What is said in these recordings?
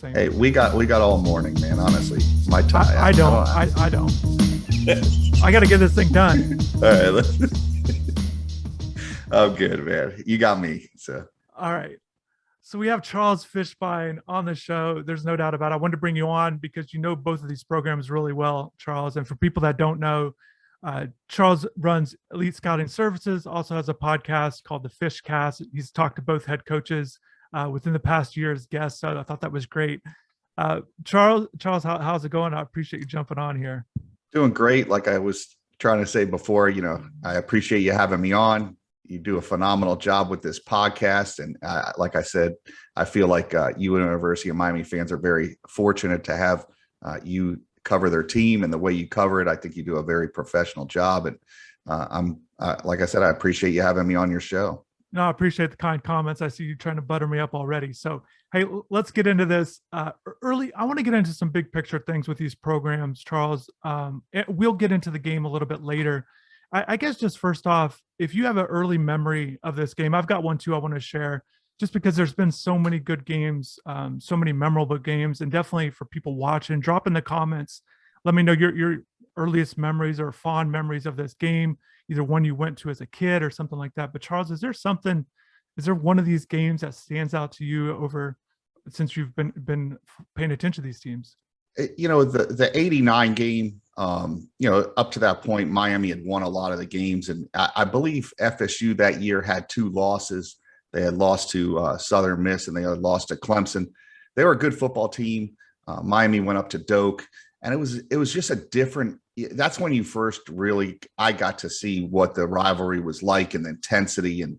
Same. Hey, we got all morning, man. Honestly, my time. I don't. I don't. I got to get this thing done. All right, I'm good, man. You got me. So All right. So we have Charles Fishbein on the show. There's no doubt about it. I wanted to bring you on because you know both of these programs really well, Charles. And for people that don't know, Charles runs Elite Scouting Services, also has a podcast called the Fish Cast. He's talked to both head coaches within the past year as guests. So I thought that was great. Charles, how's it going? I appreciate you jumping on here. doing great. Like I was trying to say before, I appreciate you having me on. You do a phenomenal job with this podcast, and like I said, I feel like you and University of Miami fans are very fortunate to have you cover their team, and the way you cover it, I think you do a very professional job. And I'm like I said, I appreciate you having me on your show. No, I appreciate the kind comments. I see you trying to butter me up already. So, hey, let's get into this early. I want to get into some big picture things with these programs, Charles. We'll get into the game a little bit later. I guess just first off, if you have an early memory of this game, I've got one too I want to share, just because there's been so many good games, so many memorable games, and definitely for people watching, drop in the comments. Let me know your earliest memories or fond memories of this game, either one you went to as a kid or something like that. But Charles, is there one of these games that stands out to you over since you've been paying attention to these teams? The 89 game, up to that point, Miami had won a lot of the games. And I believe FSU that year had two losses. They had lost to Southern Miss and they had lost to Clemson. They were a good football team. Miami went up to Doak, and it was just a different. That's when you first I got to see what the rivalry was like, and the intensity and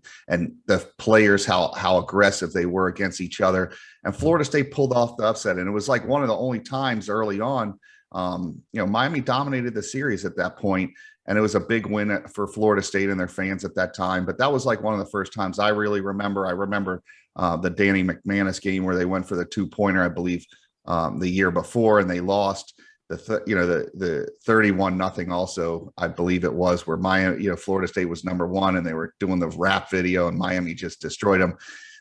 the players, how aggressive they were against each other. And Florida State pulled off the upset. And it was like one of the only times early on, Miami dominated the series at that point, and it was a big win for Florida State and their fans at that time. But that was like one of the first times I really remember. I remember the Danny McManus game where they went for the 2-pointer, I believe, the year before, and they lost. The 31-0 also, I believe it was, where Miami, Florida State was number one and they were doing the rap video and Miami just destroyed them.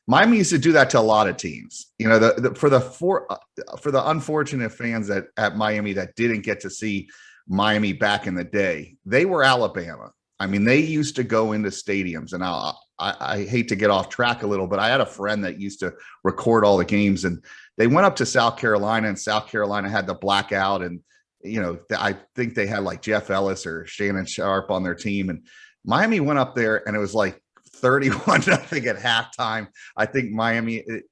Miami used to do that to a lot of teams. For the unfortunate fans at Miami that didn't get to see Miami back in the day, they were Alabama. I mean, they used to go into stadiums, and I hate to get off track a little, but I had a friend that used to record all the games, and they went up to South Carolina, and South Carolina had the blackout. And, I think they had like Jeff Ellis or Shannon Sharp on their team. And Miami went up there and it was like 31-0 at halftime. I think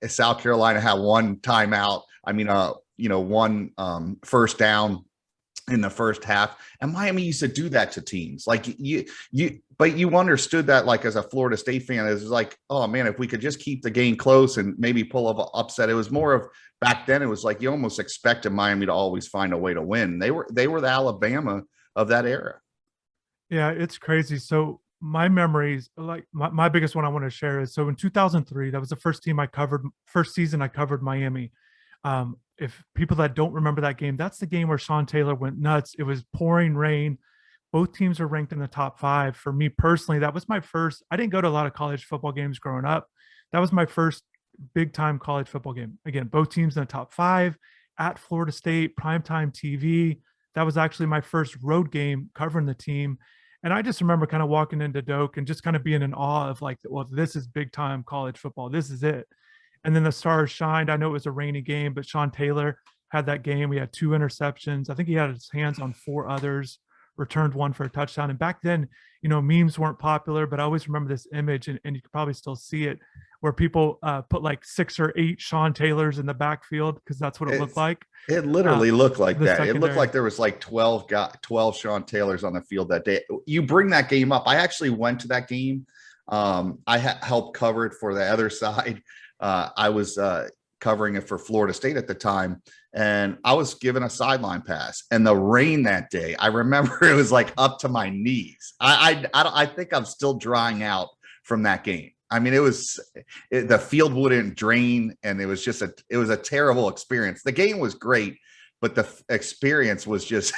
South Carolina had one timeout. One first down in the first half. And Miami used to do that to teams. Like but you understood that, like, as a Florida State fan, it was like, oh man, if we could just keep the game close and maybe pull up an upset. It was more of, back then, it was like you almost expected Miami to always find a way to win. They were the Alabama of that era. Yeah, it's crazy. So my memories, like my biggest one I want to share is, so in 2003, that was the first season I covered Miami. If people that don't remember that game, that's the game where Sean Taylor went nuts. It was pouring rain. Both teams are ranked in the top 5. For me personally, that was my first. I didn't go to a lot of college football games growing up. That was my first big time college football game. Again, both teams in the top 5 at Florida State, primetime TV. That was actually my first road game covering the team. And I just remember kind of walking into Doak and just kind of being in awe of, like, well, this is big time college football. This is it. And then the stars shined. I know it was a rainy game, but Sean Taylor had that game. We had 2 interceptions. I think he had his hands on 4 others, returned one for a touchdown. And back then, memes weren't popular, but I always remember this image, and you could probably still see it, where people put like 6 or 8 Sean Taylors in the backfield, because that's what it looked like. It literally looked like that. Secondary. It looked like there was like 12 Sean Taylors on the field that day. You bring that game up. I actually went to that game. I helped cover it for the other side. I was covering it for Florida State at the time, and I was given a sideline pass. And the rain that day, I remember it was like up to my knees. I think I'm still drying out from that game. I mean, the field wouldn't drain, and it was a terrible experience. The game was great, but the experience was just,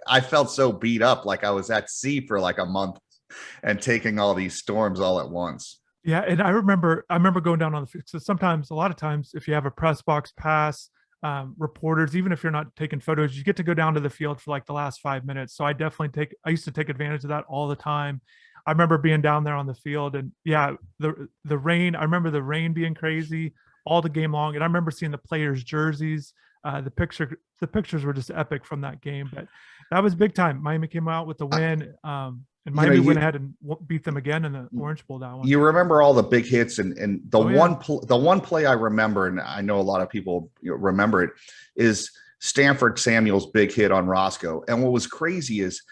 I felt so beat up, like I was at sea for like a month and taking all these storms all at once. Yeah, and I remember going down on the field. So sometimes, a lot of times, if you have a press box pass, reporters, even if you're not taking photos, you get to go down to the field for like the last 5 minutes. So I used to take advantage of that all the time. I remember being down there on the field, and yeah, the rain. I remember the rain being crazy all the game long, and I remember seeing the players' jerseys. The pictures were just epic from that game. But that was big time. Miami came out with the win, and Miami went ahead and beat them again in the Orange Bowl that one. You remember all the big hits, and the Oh, one play I remember, and I know a lot of people remember it, is Stanford Samuel's big hit on Roscoe. And what was crazy is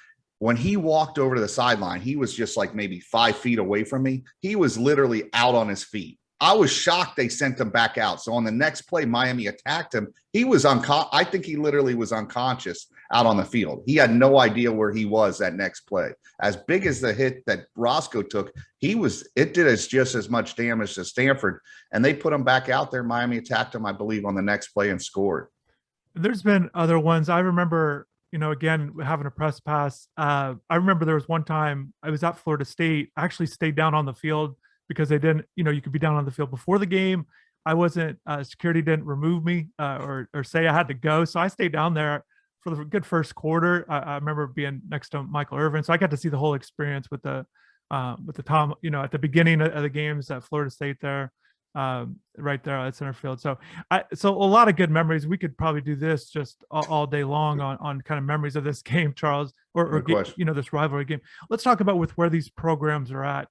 when he walked over to the sideline, he was just like maybe 5 feet away from me. He was literally out on his feet. I was shocked they sent him back out. So on the next play, Miami attacked him. He was I think he literally was unconscious out on the field. He had no idea where he was that next play. As big as the hit that Roscoe took, it did just as much damage to Stanford. And they put him back out there. Miami attacked him, I believe, on the next play and scored. There's been other ones. I remember, again, having a press pass. I remember there was one time I was at Florida State. I actually stayed down on the field because they didn't, you could be down on the field before the game. I wasn't, security didn't remove me or say I had to go. So I stayed down there for the good first quarter. I remember being next to Michael Irvin. So I got to see the whole experience with the Tom, at the beginning of the games at Florida State there, right there at center field. So a lot of good memories. We could probably do this just all day long on kind of memories of this game, Charles, or this rivalry game. Let's talk about with where these programs are at.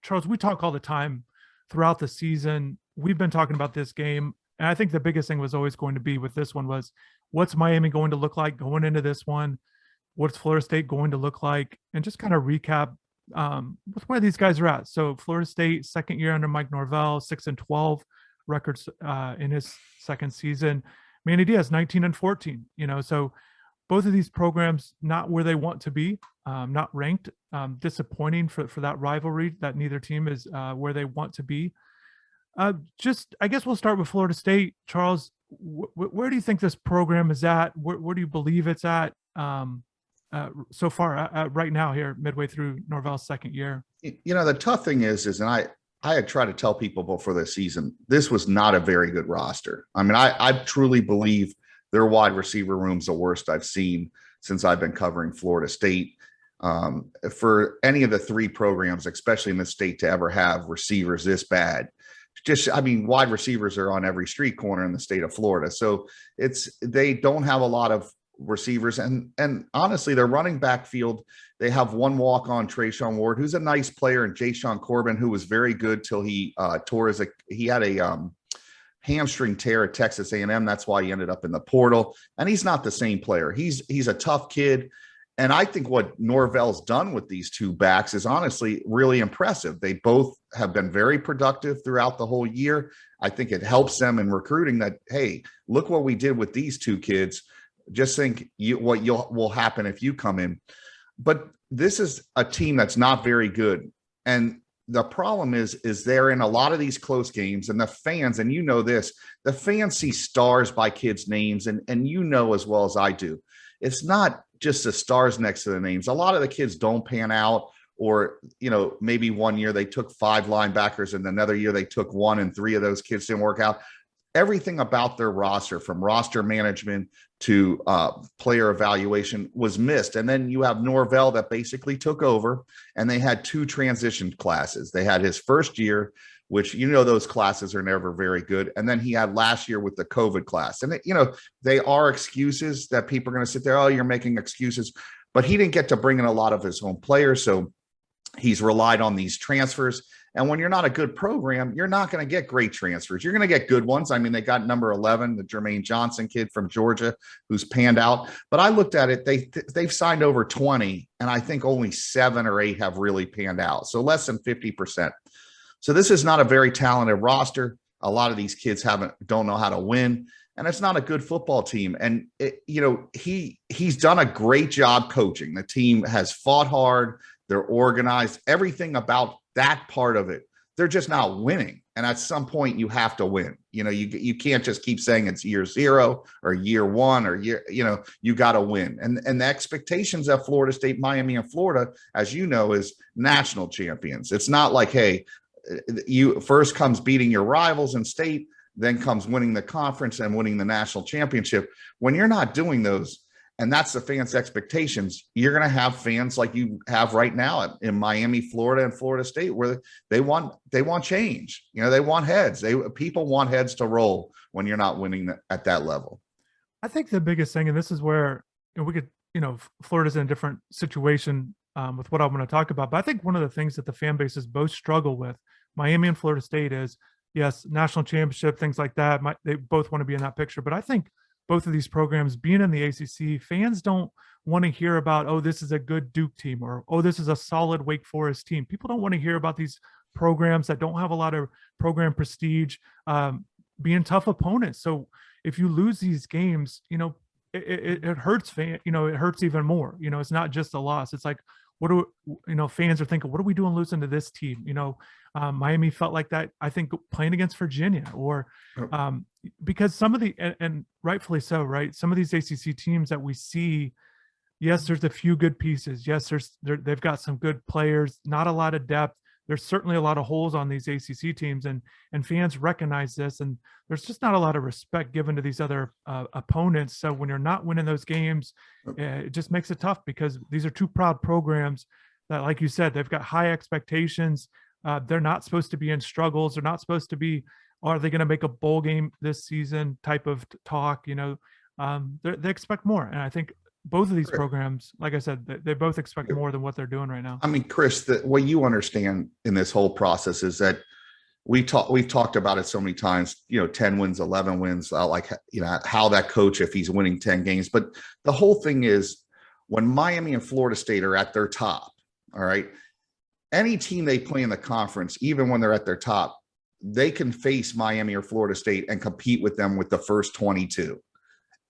Charles, we talk all the time throughout the season. We've been talking about this game, and I think the biggest thing was always going to be with this one was, what's Miami going to look like going into this one? What's Florida State going to look like? And just kind of recap with where these guys are at. So Florida State, second year under Mike Norvell, 6-12 records in his second season. Manny Diaz, 19-14. So both of these programs not where they want to be, not ranked. Disappointing for that rivalry that neither team is where they want to be. I guess we'll start with Florida State. Charles, where do you think this program is at? Where do you believe it's at so far right now here, midway through Norvell's second year? The tough thing is, and I had tried to tell people before the season, this was not a very good roster. I mean, I truly believe their wide receiver room's the worst I've seen since I've been covering Florida State. For any of the three programs, especially in the state, to ever have receivers this bad, wide receivers are on every street corner in the state of Florida. So they don't have a lot of receivers. And honestly, their running back field, they have one walk-on, Trayshawn Ward, who's a nice player, and Jayshawn Corbin, who was very good till he he had a hamstring tear at Texas A&M. That's why he ended up in the portal. And he's not the same player. He's a tough kid. And I think what Norvell's done with these two backs is honestly really impressive. They both have been very productive throughout the whole year. I think it helps them in recruiting that, hey, look what we did with these two kids. Just think what will happen if you come in. But this is a team that's not very good. And the problem is they're in a lot of these close games, and the fans, and this, the fans see stars by kids' names, and as well as I do, it's not just the stars next to the names. A lot of the kids don't pan out, or, maybe one year they took 5 linebackers and another year they took 1 and 3 of those kids didn't work out. Everything about their roster, from roster management to player evaluation, was missed. And then you have Norvell that basically took over, and they had 2 transition classes. They had his first year, which, those classes are never very good. And then he had last year with the COVID class. And, they are excuses that people are going to sit there, oh, you're making excuses. But he didn't get to bring in a lot of his own players. So he's relied on these transfers. And when you're not a good program, you're not going to get great transfers. You're going to get good ones. I mean, they got number 11, the Jermaine Johnson kid from Georgia, who's panned out. But I looked at it, they've signed over 20, and I think only 7 or 8 have really panned out. So less than 50%. So this is not a very talented roster. A lot of these kids don't know how to win, and it's not a good football team. And he's done a great job coaching. The team has fought hard. They're organized. Everything about that part of it, they're just not winning. And at some point, you have to win. You can't just keep saying it's year 0 or year 1 or you got to win. And the expectations of Florida State, Miami, and Florida, as you know, is national champions. It's not like, hey, you first comes beating your rivals in state. then comes winning the conference and winning the national championship. When you're not doing those, and that's the fans' expectations, you're going to have fans like you have right now in Miami, Florida, and Florida State, where they want change. They want heads. People want heads to roll when you're not winning at that level. I think the biggest thing, and this is where we could, Florida's in a different situation with what I'm going to talk about. But I think one of the things that the fan bases both struggle with, Miami and Florida State, is yes, national championship, things like that. They both want to be in that picture. But I think both of these programs being in the ACC, fans don't want to hear about, oh, this is a good Duke team, or, oh, this is a solid Wake Forest team. People don't want to hear about these programs that don't have a lot of program prestige being tough opponents. So if you lose these games, it hurts it hurts even more. It's not just a loss. It's like, what do fans are thinking, what are we doing losing to this team? Miami felt like that, I think, playing against Virginia, or because some of the, and rightfully so, right? Some of these ACC teams that we see, yes, there's a few good pieces. Yes, they've got some good players, not a lot of depth. There's certainly a lot of holes on these ACC teams, and fans recognize this, and there's just not a lot of respect given to these other opponents. So when you're not winning those games, it just makes it tough, because these are two proud programs that, like you said, they've got high expectations. They're not supposed to be in struggles. They're not supposed to be, are they going to make a bowl game this season type of talk. They expect more, and I think both of these programs, like I said, they both expect more than what they're doing right now. I mean, Chris, what you understand in this whole process is that we've talked about it so many times, 10 wins, 11 wins, like, how that coach, if he's winning 10 games. But the whole thing is, when Miami and Florida State are at their top, all right, any team they play in the conference, even when they're at their top, they can face Miami or Florida State and compete with them with the first 22.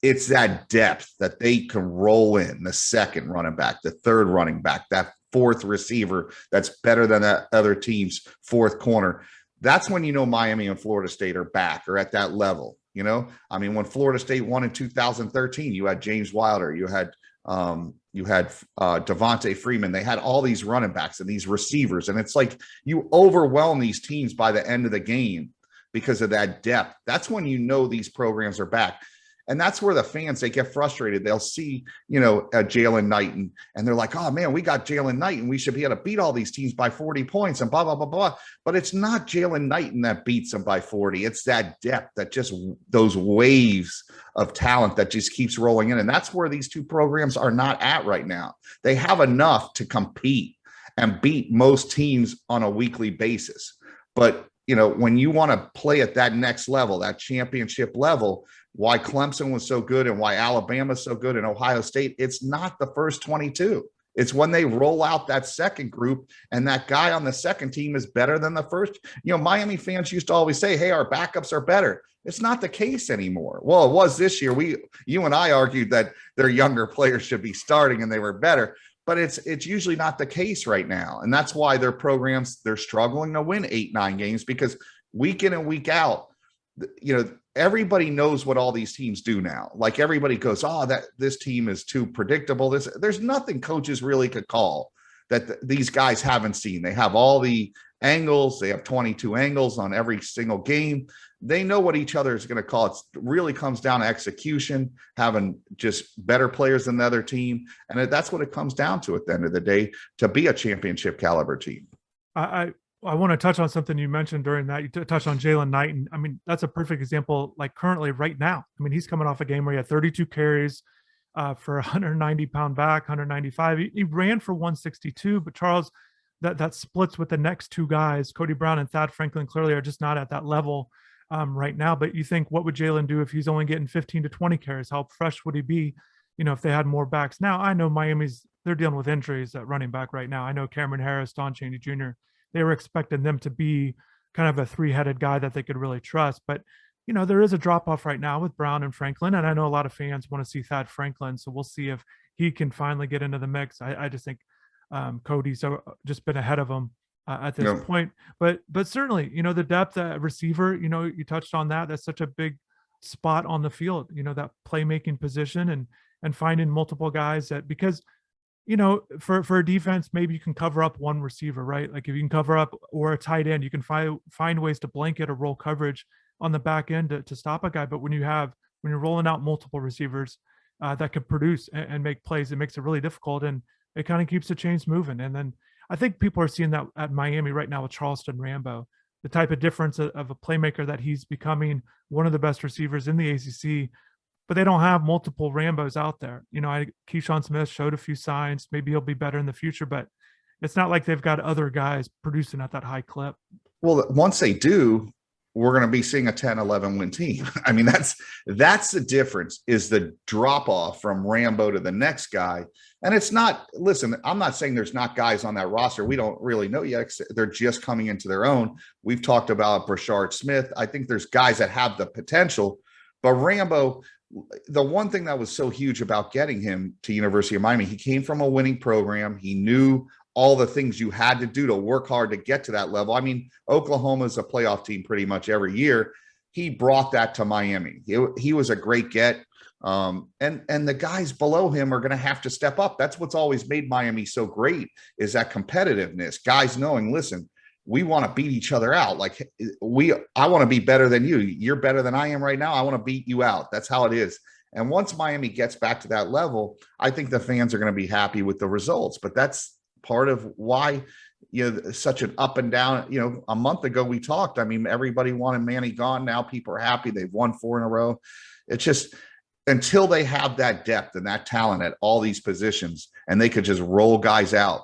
It's that depth that they can roll in the second running back, the third running back, that fourth receiver that's better than that other team's fourth corner. That's when Miami and Florida State are back, or at that level. I mean, when Florida State won in 2013, you had James Wilder, you had Devontae Freeman. They had all these running backs and these receivers, and it's like you overwhelm these teams by the end of the game because of that depth. That's when these programs are back. And that's where the fans, they get frustrated. They'll see, Jalen Knight, and they're like, oh, man, we got Jalen Knight, and we should be able to beat all these teams by 40 points and blah, blah, blah, blah. But it's not Jalen Knight that beats them by 40. It's that depth, that just those waves of talent that just keeps rolling in. And that's where these two programs are not at right now. They have enough to compete and beat most teams on a weekly basis. But, when you want to play at that next level, that championship level, why Clemson was so good and why Alabama's so good and Ohio State, it's not the first 22. It's when they roll out that second group, and that guy on the second team is better than the first. Miami fans used to always say, hey, our backups are better. It's not the case anymore. Well, it was this year. You and I argued that their younger players should be starting and they were better, but it's usually not the case right now. And that's why their programs, they're struggling to win 8-9 games, because week in and week out, everybody knows what all these teams do now. Like, everybody goes, oh, this team is too predictable. There's nothing coaches really could call that these guys haven't seen. They have all the angles. They have 22 angles on every single game. They know what each other is going to call. It really comes down to execution, having just better players than the other team. And that's what it comes down to at the end of the day, to be a championship caliber team. I want to touch on something you mentioned during that. You touched on Jalen Knight. And I mean, that's a perfect example, like currently right now. I mean, he's coming off a game where he had 32 carries for 190-pound back, 195. He ran for 162, but Charles, that splits with the next two guys, Cody Brown and Thad Franklin, clearly are just not at that level right now. But you think, what would Jalen do if he's only getting 15 to 20 carries? How fresh would he be, if they had more backs? Now, I know they're dealing with injuries at running back right now. I know Cameron Harris, Don Chaney Jr., they were expecting them to be kind of a three-headed guy that they could really trust. But, there is a drop-off right now with Brown and Franklin, and I know a lot of fans want to see Thad Franklin, so we'll see if he can finally get into the mix. I just think Cody's just been ahead of him at this point. But certainly, the depth at receiver, you touched on that. That's such a big spot on the field, that playmaking position and finding multiple guys because for a defense, maybe you can cover up one receiver, right? Like if you can cover up, or a tight end, you can find ways to blanket or roll coverage on the back end to stop a guy. But when you're rolling out multiple receivers that could produce and make plays, it makes it really difficult, and it kind of keeps the chains moving. And then I think people are seeing that at Miami right now with Charleston Rambo, the type of difference of a playmaker that he's becoming, one of the best receivers in the ACC. But they don't have multiple Rambos out there. Keyshawn Smith showed a few signs. Maybe he'll be better in the future, but it's not like they've got other guys producing at that high clip. Well, once they do, we're going to be seeing a 10-11 win team. I mean, that's the difference, is the drop off from Rambo to the next guy. And it's not, listen, I'm not saying there's not guys on that roster. We don't really know yet. They're just coming into their own. We've talked about Brashard Smith. I think there's guys that have the potential, but Rambo, the one thing that was so huge about getting him to University of Miami, he came from a winning program. He knew all the things you had to do to work hard to get to that level. I mean, Oklahoma is a playoff team pretty much every year. He brought that to Miami. He was a great get. And the guys below him are going to have to step up. That's what's always made Miami so great, is that competitiveness. Guys knowing, listen, we want to beat each other out. Like I want to be better than you. You're better than I am right now. I want to beat you out. That's how it is. And once Miami gets back to that level, I think the fans are going to be happy with the results. But that's part of why, such an up and down. A month ago we talked. I mean, everybody wanted Manny gone. Now people are happy. They've won 4 in a row. It's just, until they have that depth and that talent at all these positions, and they could just roll guys out.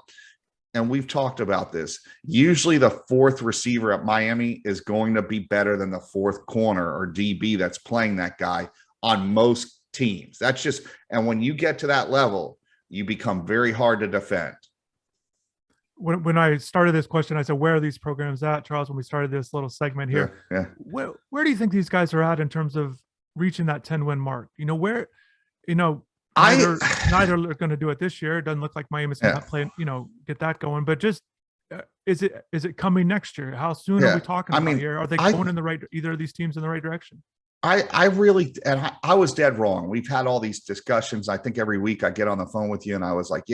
And we've talked about this. Usually the 4th receiver at Miami is going to be better than the 4th corner or DB that's playing that guy on most teams. That's just, and when you get to that level, you become very hard to defend. When I started this question, I said, where are these programs at, Charles, when we started this little segment here? Yeah. Where do you think these guys are at in terms of reaching that 10-win mark? Neither are going to do it this year. It doesn't look like Miami's going to play, get that going. But just is it coming next year? How soon are we talking about here? Are they going in the right, either of these teams in the right direction? I really, and I was dead wrong. We've had all these discussions. I think every week I get on the phone with you and I was like,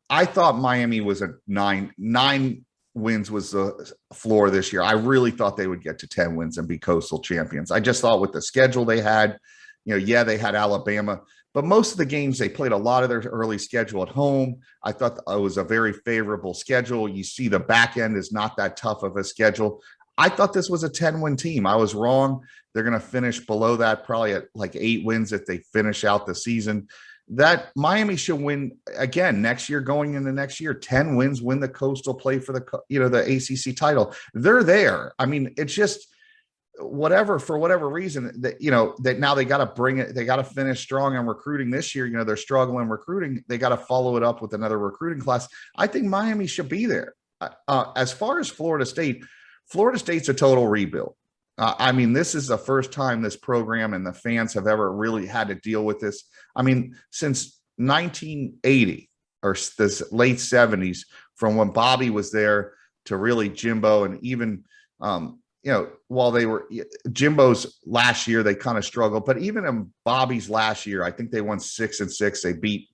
I thought Miami was a 9 wins was the floor this year. I really thought they would get to 10 wins and be coastal champions. I just thought with the schedule they had, they had Alabama, but most of the games they played a lot of their early schedule at home. I thought it was a very favorable schedule. You see the back end is not that tough of a schedule. I thought this was a 10-win team. I was wrong. They're going to finish below that, probably at like 8 wins if they finish out the season. That Miami should win again next year, going into next year, 10 wins, win the coastal, play for the ACC title. They're there. I mean, it's just for whatever reason that now they got to bring it. They got to finish strong on recruiting this year. They're struggling recruiting. They got to follow it up with another recruiting class. I think Miami should be there. As far as Florida State's a total rebuild. I mean, this is the first time this program and the fans have ever really had to deal with this. I mean, since 1980 or the late 70s, from when Bobby was there to really Jimbo, and even, while they were Jimbo's last year, they kind of struggled. But even in Bobby's last year, I think they won 6-6. They beat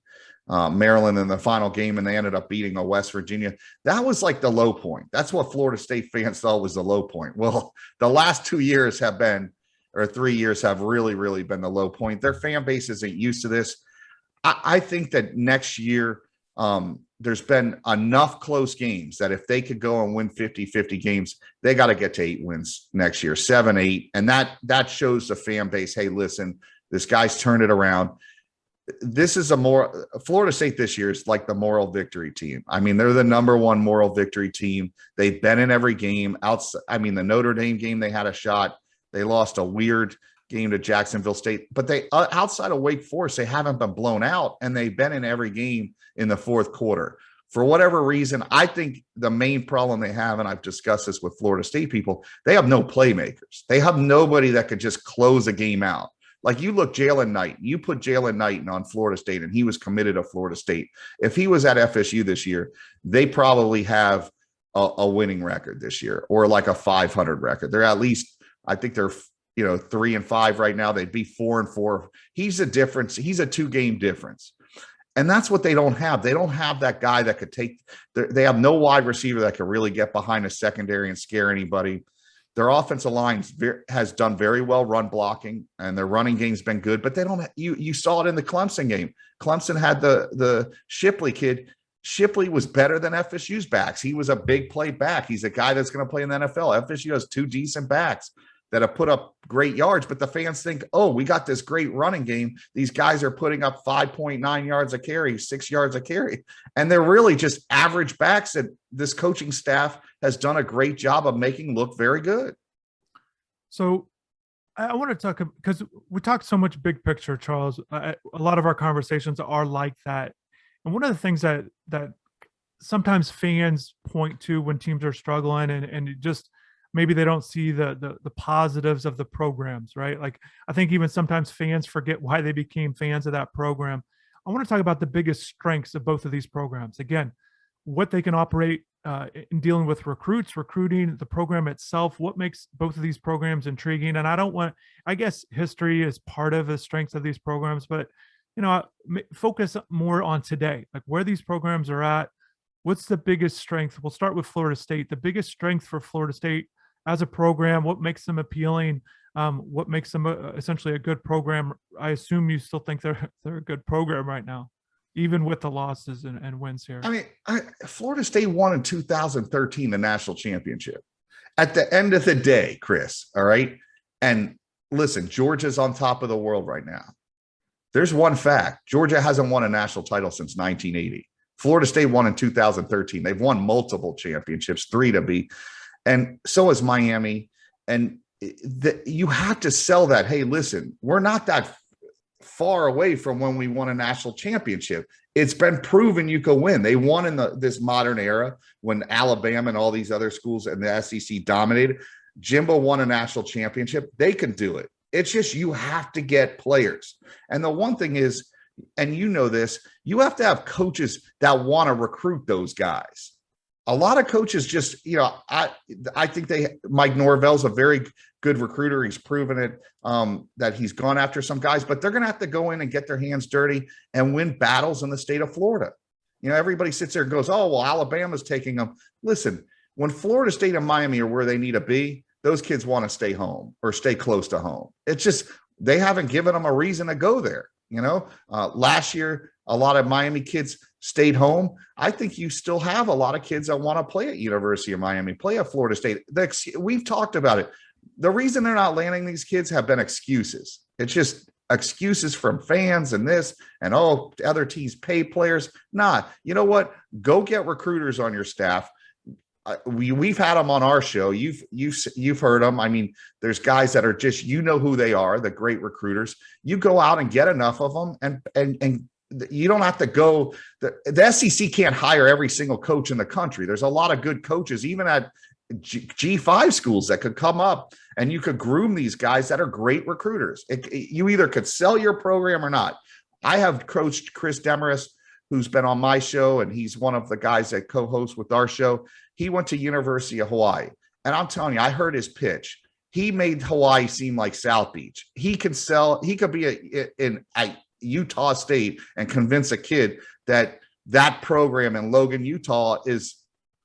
Maryland in the final game, and they ended up beating a West Virginia. That was like the low point. That's what Florida State fans thought was the low point. Well, the last 2 years have been, or 3 years have really, really been the low point. Their fan base isn't used to this. I think that next year, there's been enough close games that if they could go and win 50-50 games, they got to get to 8 wins next year, 7-8. And that shows the fan base, hey, listen, this guy's turned it around. This is Florida State this year is like the moral victory team. I mean, they're the #1 moral victory team. They've been in every game outside. I mean, the Notre Dame game, they had a shot. They lost a weird game to Jacksonville State, but they outside of Wake Forest, they haven't been blown out, and they've been in every game in the 4th quarter. For whatever reason, I think the main problem they have, and I've discussed this with Florida State people, they have no playmakers. They have nobody that could just close a game out. Like, you look, Jalen Knight, you put Jalen Knight on Florida State, and he was committed to Florida State. If he was at FSU this year, they probably have a winning record this year, or like a 500 record. They're at least, I think they're 3-5 right now. They'd be 4-4. He's a difference. He's a 2-game difference. And that's what they don't have. They don't have that guy that could they have no wide receiver that could really get behind a secondary and scare anybody. Their offensive line has done very well run blocking, and their running game's been good. But they don't. You saw it in the Clemson game. Clemson had the Shipley kid. Shipley was better than FSU's backs. He was a big play back. He's a guy that's going to play in the NFL. FSU has 2 decent backs that have put up great yards, but the fans think, oh, we got this great running game. These guys are putting up 5.9 yards a carry, 6 yards a carry. And they're really just average backs that this coaching staff has done a great job of making look very good. So I want to talk, because we talked so much big picture, Charles. A lot of our conversations are like that. And one of the things that sometimes fans point to when teams are struggling and just maybe they don't see the positives of the programs, right? Like, I think even sometimes fans forget why they became fans of that program. I want to talk about the biggest strengths of both of these programs. Again, what they can operate in dealing with recruits, recruiting, the program itself, what makes both of these programs intriguing. And I guess history is part of the strengths of these programs, but, focus more on today, like where these programs are at. What's the biggest strength? We'll start with Florida State. The biggest strength for Florida State as a program, what makes them appealing, what makes them essentially a good program. I assume you still think they're a good program right now, even with the losses and wins here. I mean, Florida State won in 2013 the national championship. At the end of the day, Chris, all right? And listen, Georgia's on top of the world right now. There's one fact. Georgia hasn't won a national title since 1980. Florida State won in 2013. They've won multiple championships, 3 to be. And so is Miami. And you have to sell that. Hey, listen, we're not that far away from when we won a national championship. It's been proven you can win. They won in this modern era when Alabama and all these other schools and the SEC dominated. Jimbo won a national championship. They can do it. It's just you have to get players. And the one thing is, and you know this, you have to have coaches that want to recruit those guys. A lot of coaches just, I think Mike Norvell's a very good recruiter. He's proven it, that he's gone after some guys, but they're going to have to go in and get their hands dirty and win battles in the state of Florida. Everybody sits there and goes, oh, well, Alabama's taking them. Listen, when Florida State and Miami are where they need to be, those kids want to stay home or stay close to home. It's just, they haven't given them a reason to go there. Last year, a lot of Miami kids stayed home. I think you still have a lot of kids that want to play at University of Miami, play at Florida State. We've talked about it. The reason they're not landing these kids have been excuses. It's just excuses from fans and this and, oh, other teams pay players. Nah, you know what? Go get recruiters on your staff. We've had them on our show. You've heard them. I mean, there's guys that are just, who they are, the great recruiters. You go out and get enough of them, and you don't have to go. The SEC can't hire every single coach in the country. There's a lot of good coaches, even at G5 schools, that could come up, and you could groom these guys that are great recruiters. You either could sell your program or not. I have coached Chris Demarest, who's been on my show, and he's one of the guys that co-hosts with our show. He went to University of Hawaii, and I'm telling you, I heard his pitch. He made Hawaii seem like South Beach. He can sell. He could be in Utah State and convince a kid that program in Logan, Utah is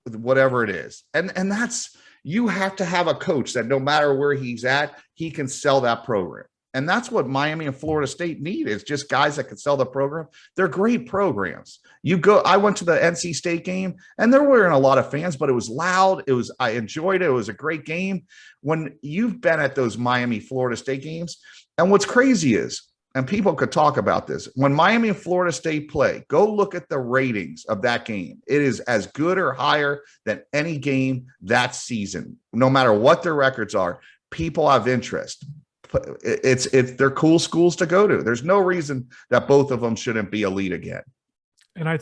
whatever it is. And that's, you have to have a coach that no matter where he's at, he can sell that program. And that's what Miami and Florida State need, is just guys that can sell the program. They're great programs. I went to the NC State game, and there weren't a lot of fans, but it was loud. I enjoyed it. It was a great game. When you've been at those Miami, Florida State games, and what's crazy is, and people could talk about this, when Miami and Florida State play, go look at the ratings of that game. It is as good or higher than any game that season. No matter what their records are, people have interest. They're cool schools to go to. There's no reason that both of them shouldn't be elite again. And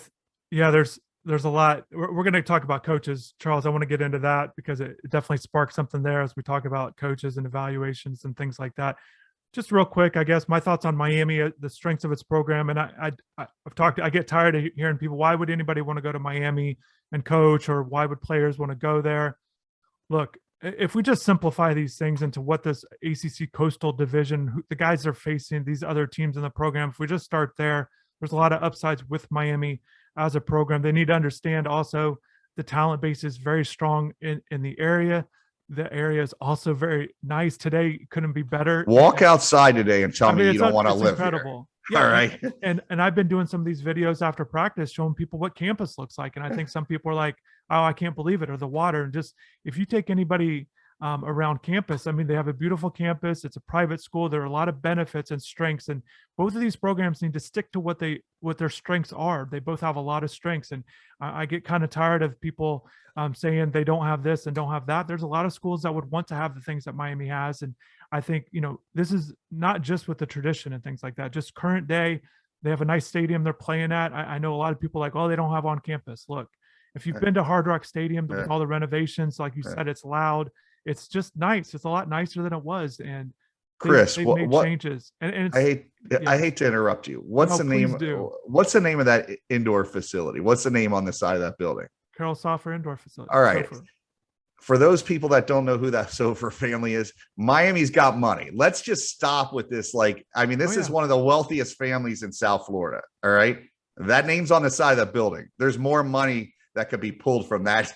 there's a lot. We're going to talk about coaches, Charles. I want to get into that because it definitely sparks something there as we talk about coaches and evaluations and things like that. Just real quick, I guess my thoughts on Miami, the strengths of its program. And I get tired of hearing people, why would anybody want to go to Miami and coach, or why would players want to go there? Look, if we just simplify these things into what this ACC Coastal Division, the guys are facing, these other teams in the program, if we just start there, there's a lot of upsides with Miami as a program. They need to understand also the talent base is very strong in the area. The area is also very nice. Today couldn't be better. Walk outside today and tell I mean, me you don't want to it's live here. incredible. All Yeah, right. and I've been doing some of these videos after practice showing people what campus looks like, and I think some people are like, "Oh, I can't believe it," or the water. And just if you take anybody around campus, I mean, they have a beautiful campus. It's a private school. There are a lot of benefits and strengths, and both of these programs need to stick to what their strengths are. They both have a lot of strengths, and I get kind of tired of people saying they don't have this and don't have that. There's a lot of schools that would want to have the things that Miami has, and I think, this is not just with the tradition and things like that, just current day. They have a nice stadium they're playing at. I know a lot of people like, oh, they don't have on campus. Look, if you've been to Hard Rock Stadium with all the renovations, like you said, it's loud. It's just nice. It's a lot nicer than it was. And Chris, they've made changes. And I it's, hate yeah, I hate to interrupt you. What's no, the please name? do. What's the name of that indoor facility? What's the name on the side of that building? Carroll Software Indoor Facility. All right. Sofa. For those people that don't know who that Sofer family is, Miami's got money. Let's just stop with this. Like, I mean, this is one of the wealthiest families in South Florida. All right. That name's on the side of that building. There's more money that could be pulled from that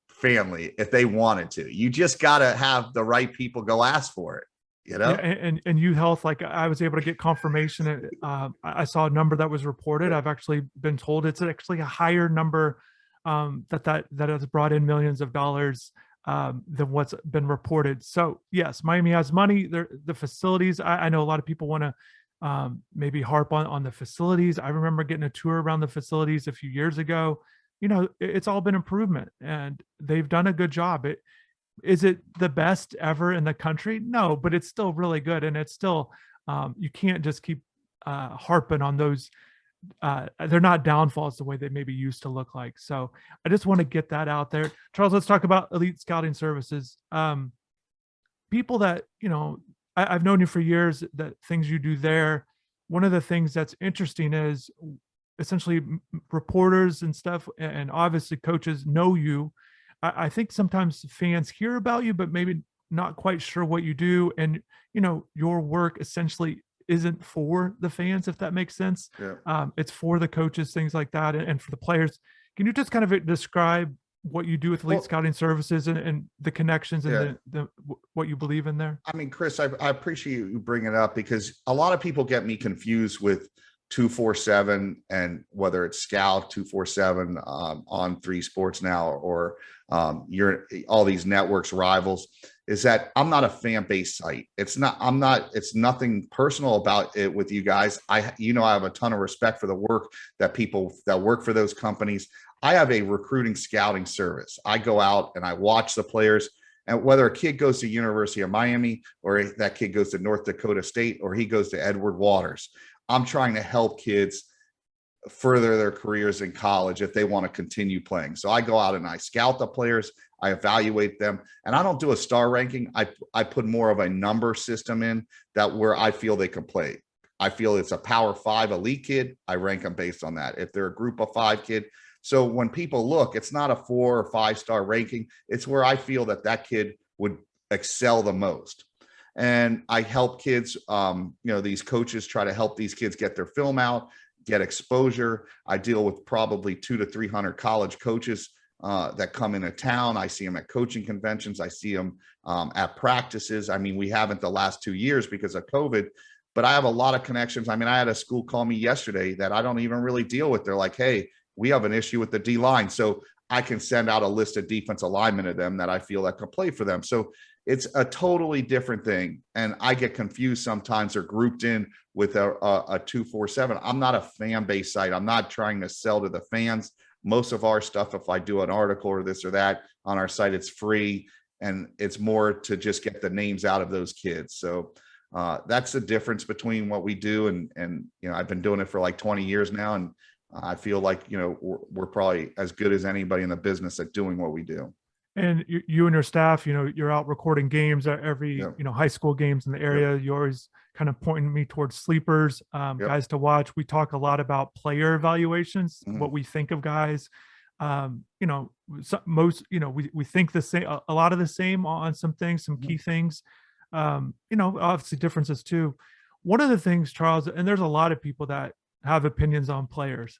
family if they wanted to. You just got to have the right people go ask for it. Yeah, and youth health, like I was able to get confirmation. I saw a number that was reported. I've actually been told it's actually a higher number that has brought in millions of dollars than what's been reported. So yes, Miami has money. The facilities. I know a lot of people want to maybe harp on the facilities. I remember getting a tour around the facilities a few years ago. It's all been improvement, and they've done a good job. Is it the best ever in the country? No, but it's still really good, and it's still you can't just keep harping on those. They're not downfalls the way they maybe used to look like. So I just want to get that out there. Charles, let's talk about Elite Scouting Services. People that, I've known you for years, that things you do there. One of the things that's interesting is essentially reporters and stuff, and obviously coaches know you. I think sometimes fans hear about you, but maybe not quite sure what you do. And, your work essentially isn't for the fans, if that makes sense. Yeah. It's for the coaches, things like that, and for the players. Can you just kind of describe what you do with Elite Scouting Services and the connections and the what you believe in there? I mean, Chris, I appreciate you bringing it up, because a lot of people get me confused with 247 and whether it's Scout 247 on 3 Sports Now or all these networks, rivals. Is that I'm not a fan based site. It's nothing personal about it with you guys. I have a ton of respect for the work that people that work for those companies. I have a recruiting scouting service. I go out and I watch the players, and whether a kid goes to University of Miami or that kid goes to North Dakota State or he goes to Edward Waters, I'm trying to help kids further their careers in college if they want to continue playing. So I go out and I scout the players, I evaluate them, and I don't do a star ranking. I put more of a number system in that where I feel they can play. I feel it's a Power 5 elite kid, I rank them based on that. If they're a group of 5 kid. So when people look, it's not a 4 or 5 star ranking. It's where I feel that kid would excel the most. And I help kids, these coaches try to help these kids get their film out, get exposure. I deal with probably 200 to 300 college coaches that come into town. I see them at coaching conventions. I see them at practices. I mean, we haven't the last 2 years because of COVID, but I have a lot of connections. I mean, I had a school call me yesterday that I don't even really deal with. They're like, hey, we have an issue with the D line. So I can send out a list of defensive linemen to them that I feel that could play for them. So it's a totally different thing. And I get confused sometimes or grouped in with a 247. I'm not a fan-based site. I'm not trying to sell to the fans. Most of our stuff, if I do an article or this or that on our site, it's free. And it's more to just get the names out of those kids. So that's the difference between what we do. And I've been doing it for like 20 years now. And I feel like, we're probably as good as anybody in the business at doing what we do. And you and your staff, you're out recording games every, high school games in the area. Yep. You're always kind of pointing me towards sleepers, guys to watch. We talk a lot about player evaluations, what we think of guys. We think the same, a lot of the same on some things, some key things, obviously differences too. One of the things, Charles, and there's a lot of people that have opinions on players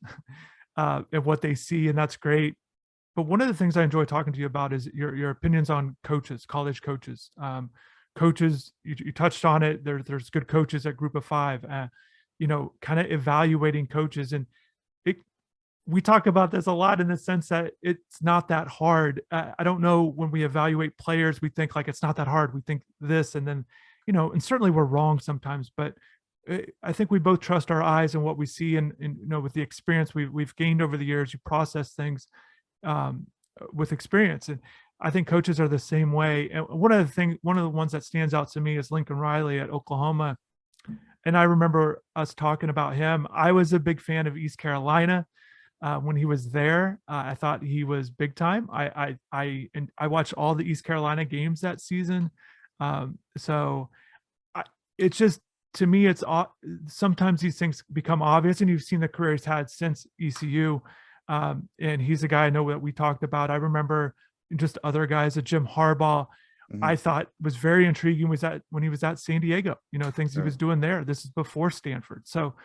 and what they see, and that's great. but one of the things I enjoy talking to you about is your opinions on coaches, college coaches. Coaches, you touched on it. There's good coaches at Group of Five. Kind of evaluating coaches, and it we talk about this a lot in the sense that it's not that hard. I don't know, when we evaluate players, we think like it's not that hard. We think this, and then, and certainly we're wrong sometimes, but I think we both trust our eyes and what we see, and with the experience we've gained over the years, you process things um, with experience. And I think coaches are the same way. And one of the ones that stands out to me is Lincoln Riley at Oklahoma. And I remember us talking about him. I was a big fan of East Carolina when he was there. I thought he was big time. I watched all the East Carolina games that season. So it's just, to me, sometimes these things become obvious, and you've seen the career he's had since ECU. And he's a guy I know that we talked about. I remember just other guys, Jim Harbaugh. I thought was very intriguing was that when he was at San Diego, things he was doing there. This is before Stanford. So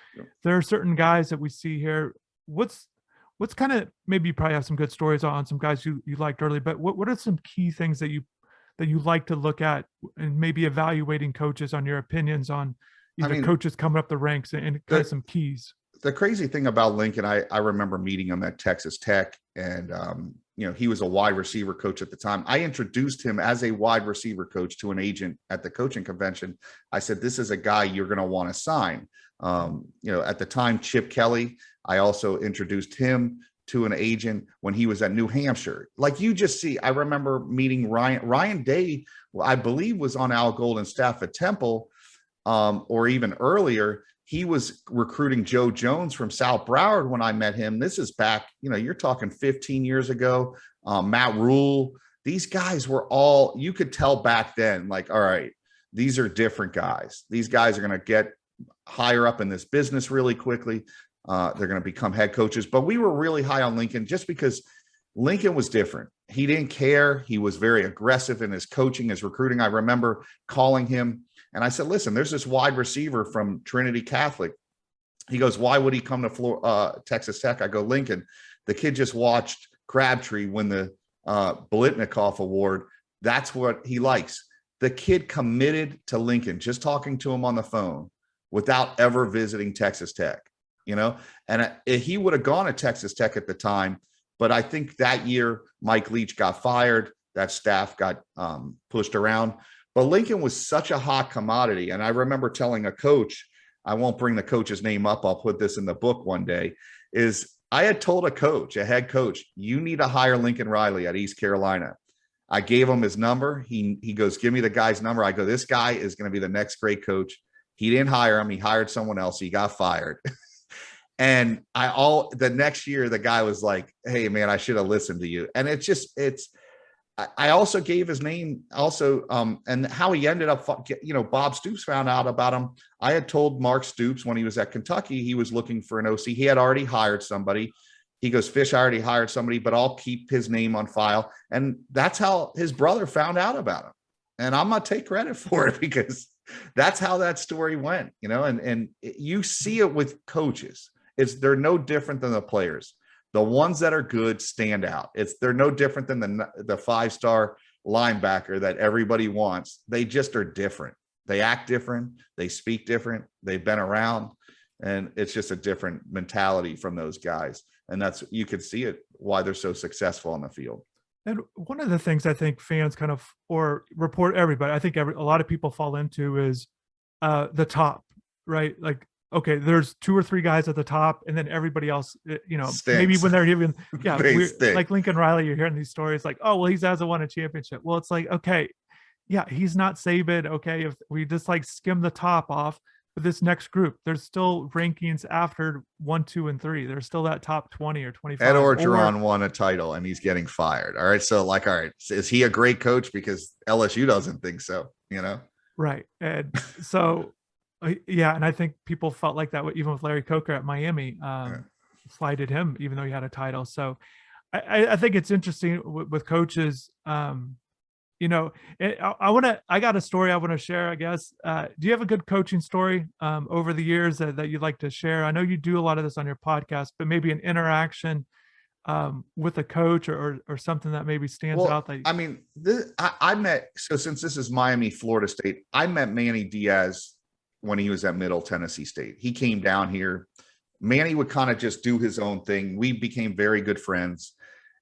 there are certain guys that we see here. What's kind of, maybe you probably have some good stories on some guys you liked early, but what are some key things that you like to look at and maybe evaluating coaches, on your opinions on either coaches coming up the ranks and kind of some keys? The crazy thing about Lincoln, I remember meeting him at Texas Tech, and he was a wide receiver coach at the time. I introduced him as a wide receiver coach to an agent at the coaching convention. I said, this is a guy you're going to want to sign. At the time, Chip Kelly, I also introduced him to an agent when he was at New Hampshire. Like you just see, I remember meeting Ryan Day, I believe was on Al Golden's staff at Temple, or even earlier. He was recruiting Joe Jones from South Broward when I met him. This is back, you're talking 15 years ago. Matt Rule, these guys were all, you could tell back then, like, all right, these are different guys. These guys are going to get higher up in this business really quickly. They're going to become head coaches. But we were really high on Lincoln just because Lincoln was different. He didn't care. He was very aggressive in his coaching, his recruiting. I remember calling him and I said, listen, there's this wide receiver from Trinity Catholic. He goes, why would he come to Texas Tech? I go, Lincoln, the kid just watched Crabtree win the Bolitnikoff Award. That's what he likes. The kid committed to Lincoln, just talking to him on the phone without ever visiting Texas Tech, and he would have gone to Texas Tech at the time. But I think that year, Mike Leach got fired. That staff got pushed around. But Lincoln was such a hot commodity. And I remember telling a coach, I won't bring the coach's name up, I'll put this in the book one day, is I had told a head coach, you need to hire Lincoln Riley at East Carolina. I gave him his number. He goes, give me the guy's number. I go, this guy is going to be the next great coach. He didn't hire him. He hired someone else. He got fired. And the next year, the guy was like, hey man, I should have listened to you. And I also gave his name also, and how he ended up, Bob Stoops found out about him. I had told Mark Stoops when he was at Kentucky, he was looking for an OC. He had already hired somebody. He goes, Fish, I already hired somebody, but I'll keep his name on file. And that's how his brother found out about him. And I'm going to take credit for it because that's how that story went, and you see it with coaches. They're no different than the players. The ones that are good stand out. They're no different than the 5-star linebacker that everybody wants. They just are different. They act different. They speak different. They've been around, and it's just a different mentality from those guys. And you could see it why they're so successful on the field. And one of the things I think fans kind of, or report everybody, I think a lot of people fall into is the top, right? Like, okay, there's 2 or 3 guys at the top, and then everybody else, Stinks. Maybe when they're even, like Lincoln Riley, you're hearing these stories like, oh, well, he hasn't won a championship. Well, it's like, okay, yeah, he's not Saban. Okay, if we just like skim the top off, but this next group, there's still rankings after 1, 2, and 3. There's still that top 20 or 25. Ed Orgeron won a title, and he's getting fired. All right, so like, all right, is he a great coach? Because LSU doesn't think so, Right, and so. Yeah, and I think people felt like that even with Larry Coker at Miami, slighted him even though he had a title. So I think it's interesting with coaches. I got a story I want to share, I guess. Do you have a good coaching story over the years that you'd like to share? I know you do a lot of this on your podcast, but maybe an interaction with a coach or something that maybe stands Well, out that I mean, I met, so since this is Miami, Florida State, I met Manny Diaz when he was at Middle Tennessee State. He came down here. Manny would kind of just do his own thing. We became very good friends.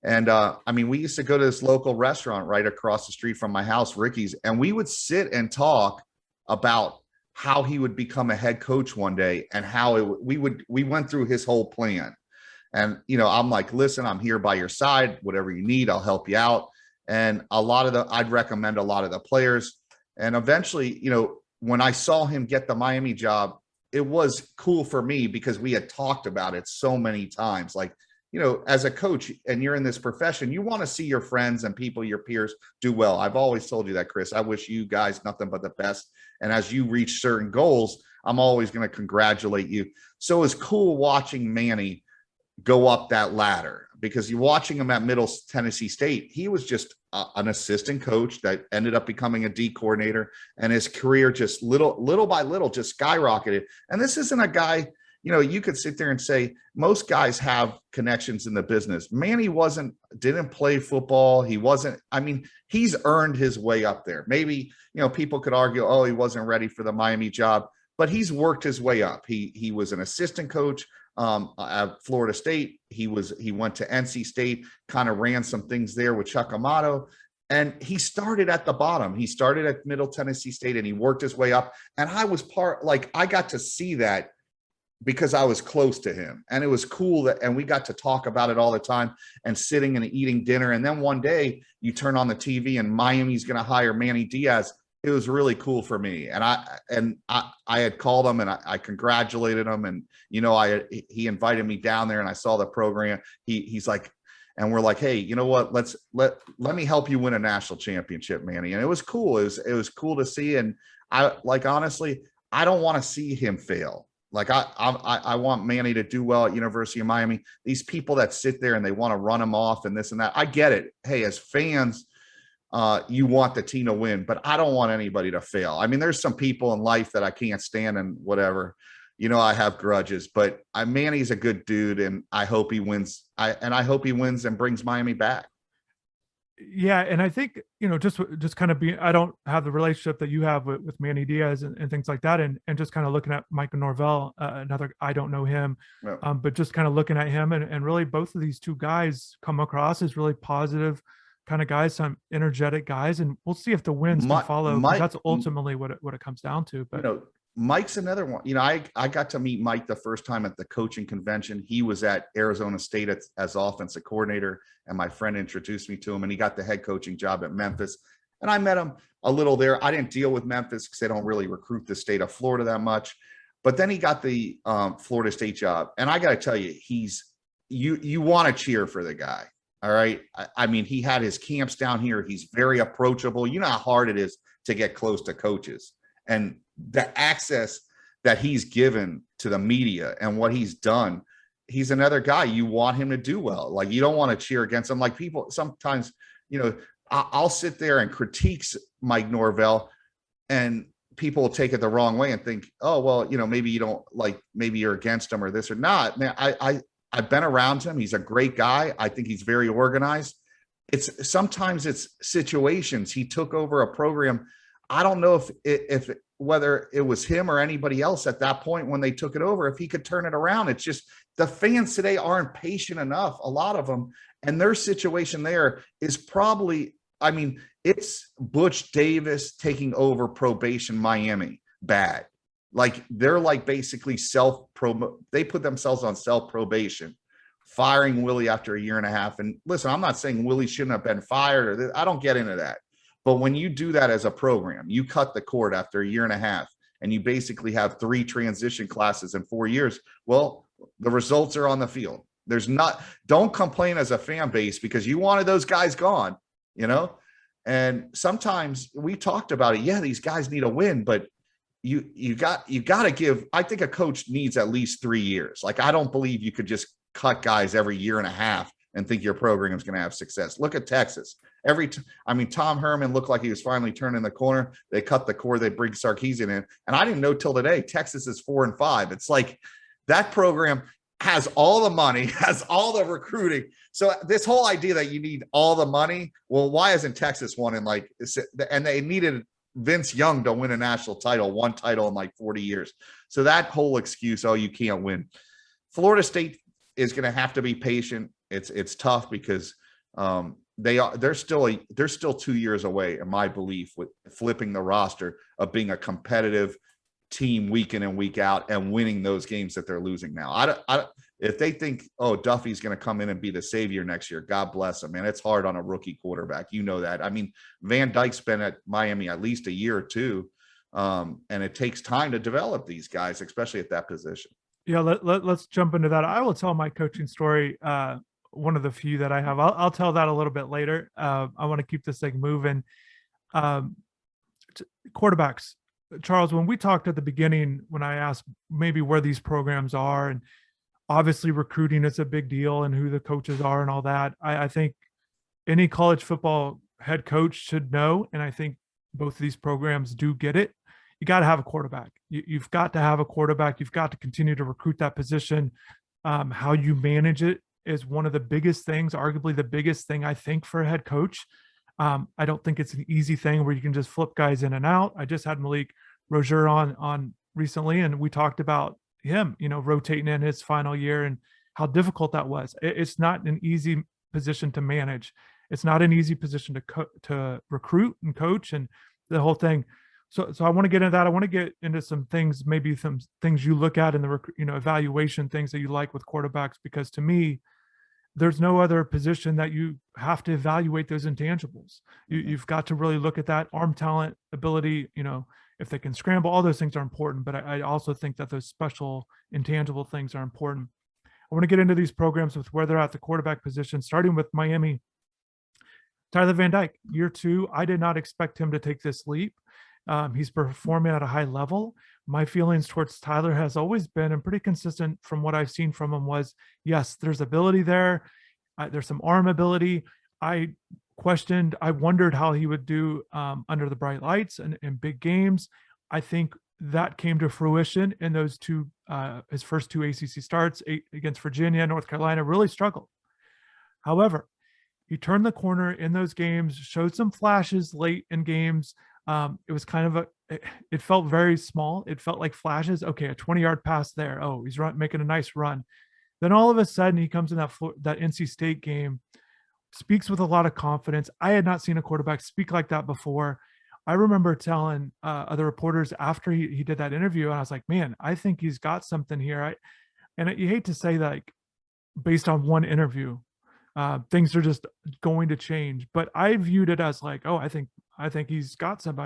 And I mean, we used to go to this local restaurant right across the street from my house, Ricky's, and we would sit and talk about how he would become a head coach one day and how we went through his whole plan. And, I'm like, listen, I'm here by your side, whatever you need, I'll help you out. And I'd recommend a lot of the players. And eventually, when I saw him get the Miami job, it was cool for me because we had talked about it so many times. Like, as a coach and you're in this profession, you want to see your friends and people, your peers do well. I've always told you that, Chris. I wish you guys nothing but the best. And as you reach certain goals, I'm always going to congratulate you. So it's cool watching Manny go up that ladder, because you're watching him at Middle Tennessee State. He was just an assistant coach that ended up becoming a D coordinator, and his career just little by little just skyrocketed. And this isn't a guy, you could sit there and say most guys have connections in the business. Manny didn't play football. He's earned his way up there. Maybe, people could argue, oh, he wasn't ready for the Miami job, but he's worked his way up. He was an assistant coach at Florida State. He went to NC State, kind of ran some things there with Chuck Amato. And he started at the bottom. He started at Middle Tennessee State and he worked his way up. And I got to see that because I was close to him. And it was cool and we got to talk about it all the time and sitting and eating dinner. And then one day you turn on the TV and Miami's going to hire Manny Diaz. It was really cool for me. And I had called him and I congratulated him. And, he invited me down there and I saw the program. He's like, and we're like, hey, you know what? Let me help you win a national championship, Manny. And it was cool. It was cool to see. And honestly, I don't want to see him fail. Like I want Manny to do well at University of Miami. These people that sit there and they want to run him off and this and that, I get it. Hey, as fans, you want the team to win, but I don't want anybody to fail. I mean, there's some people in life that I can't stand and whatever, I have grudges, but Manny's a good dude and I hope he wins. I hope he wins and brings Miami back. Yeah, and I think just kind of I don't have the relationship that you have with Manny Diaz and things like that, and just kind of looking at Michael Norvell, another, I don't know him, No. but just kind of looking at him and really both of these two guys come across as really positive kind of guys, some energetic guys, and we'll see if the wins can follow. That's ultimately what it comes down to. But Mike's another one. I got to meet Mike the first time at the coaching convention. He was at Arizona State as offensive coordinator, and my friend introduced me to him, and he got the head coaching job at Memphis. And I met him a little there. I didn't deal with Memphis because they don't really recruit the state of Florida that much. But then he got the Florida State job, and I got to tell you, you want to cheer for the guy. All right. I mean, he had his camps down here. He's very approachable. You know how hard it is to get close to coaches, and the access that he's given to the media and what he's done. He's another guy you want him to do well. Like, you don't want to cheer against him. Like, people sometimes, I'll sit there and critique Mike Norvell, and people will take it the wrong way and think, oh, well, maybe you don't like, maybe you're against him or this or not. Man, I've been around him. He's a great guy. I think he's very organized. Sometimes it's situations. He took over a program. I don't know if whether it was him or anybody else at that point when they took it over, if he could turn it around. It's just the fans today aren't patient enough, a lot of them. And their situation there is probably, it's Butch Davis taking over probation Miami bad. Like, they're like basically they put themselves on self-probation, firing Willie after a year and a half. And listen, I'm not saying Willie shouldn't have been fired, I don't get into that. But when you do that as a program, you cut the cord after a year and a half, and you basically have 3 transition classes in 4 years. Well, the results are on the field. Don't complain as a fan base because you wanted those guys gone, and sometimes we talked about it. Yeah, these guys need a win, but you got to give, I think a coach needs at least 3 years. Like, I don't believe you could just cut guys every year and a half and think your program is going to have success. Look at Texas. Tom Herman looked like he was finally turning the corner. They cut the cord. They bring Sarkisian in. And I didn't know till today, Texas is 4-5. It's like that program, has all the money, has all the recruiting. So this whole idea that you need all the money, well, why isn't Texas one in like, and they needed Vince Young to win a national title, one title in like 40 years. So that whole excuse, oh, you can't win. Florida State is going to have to be patient. It's tough because they're still 2 years away, in my belief, with flipping the roster of being a competitive team week in and week out and winning those games that they're losing now. If they think, oh, Duffy's going to come in and be the savior next year, God bless him, man. It's hard on a rookie quarterback. You know that. I mean, Van Dyke's been at Miami at least a year or two, and it takes time to develop these guys, especially at that position. Yeah, let's jump into that. I will tell my coaching story. One of the few that I have. I'll tell that a little bit later. I want to keep this thing moving. Quarterbacks. Charles, when we talked at the beginning, when I asked maybe where these programs are, and obviously recruiting is a big deal and who the coaches are and all that, I think any college football head coach should know. And I think both of these programs do get it. You got to have a quarterback. You've got to have a quarterback. You've got to continue to recruit that position. How you manage it is one of the biggest things, arguably the biggest thing, I think, for a head coach. I don't think it's an easy thing where you can just flip guys in and out. I just had Malik Rozier on recently, and we talked about him, rotating in his final year and how difficult that was. It's not an easy position to manage. It's not an easy position to recruit and coach and the whole thing. So I want to get into that. I want to get into some things, maybe some things you look at in the evaluation, things that you like with quarterbacks, because to me, there's no other position that you have to evaluate those intangibles. You've got to really look at that arm talent, ability, if they can scramble, all those things are important. But I also think that those special intangible things are important. I want to get into these programs with where they're at the quarterback position, starting with Miami. Tyler Van Dyke, year 2, I did not expect him to take this leap. He's performing at a high level. My feelings towards Tyler has always been, and pretty consistent from what I've seen from him, was yes, there's ability there. There's some arm ability. I wondered how he would do under the bright lights and in big games. I think that came to fruition in those his first 2 ACC starts against Virginia, North Carolina, really struggled. However, he turned the corner in those games, showed some flashes late in games. It was kind of it felt very small. It felt like flashes. Okay, a 20-yard pass there. Oh, he's making a nice run. Then all of a sudden he comes in that NC State game, speaks with a lot of confidence. I had not seen a quarterback speak like that before. I remember telling other reporters after he did that interview, and I was like, man, I think he's got something here. And you hate to say that, like, based on one interview, things are just going to change. But I viewed it as like, oh, I think he's got something.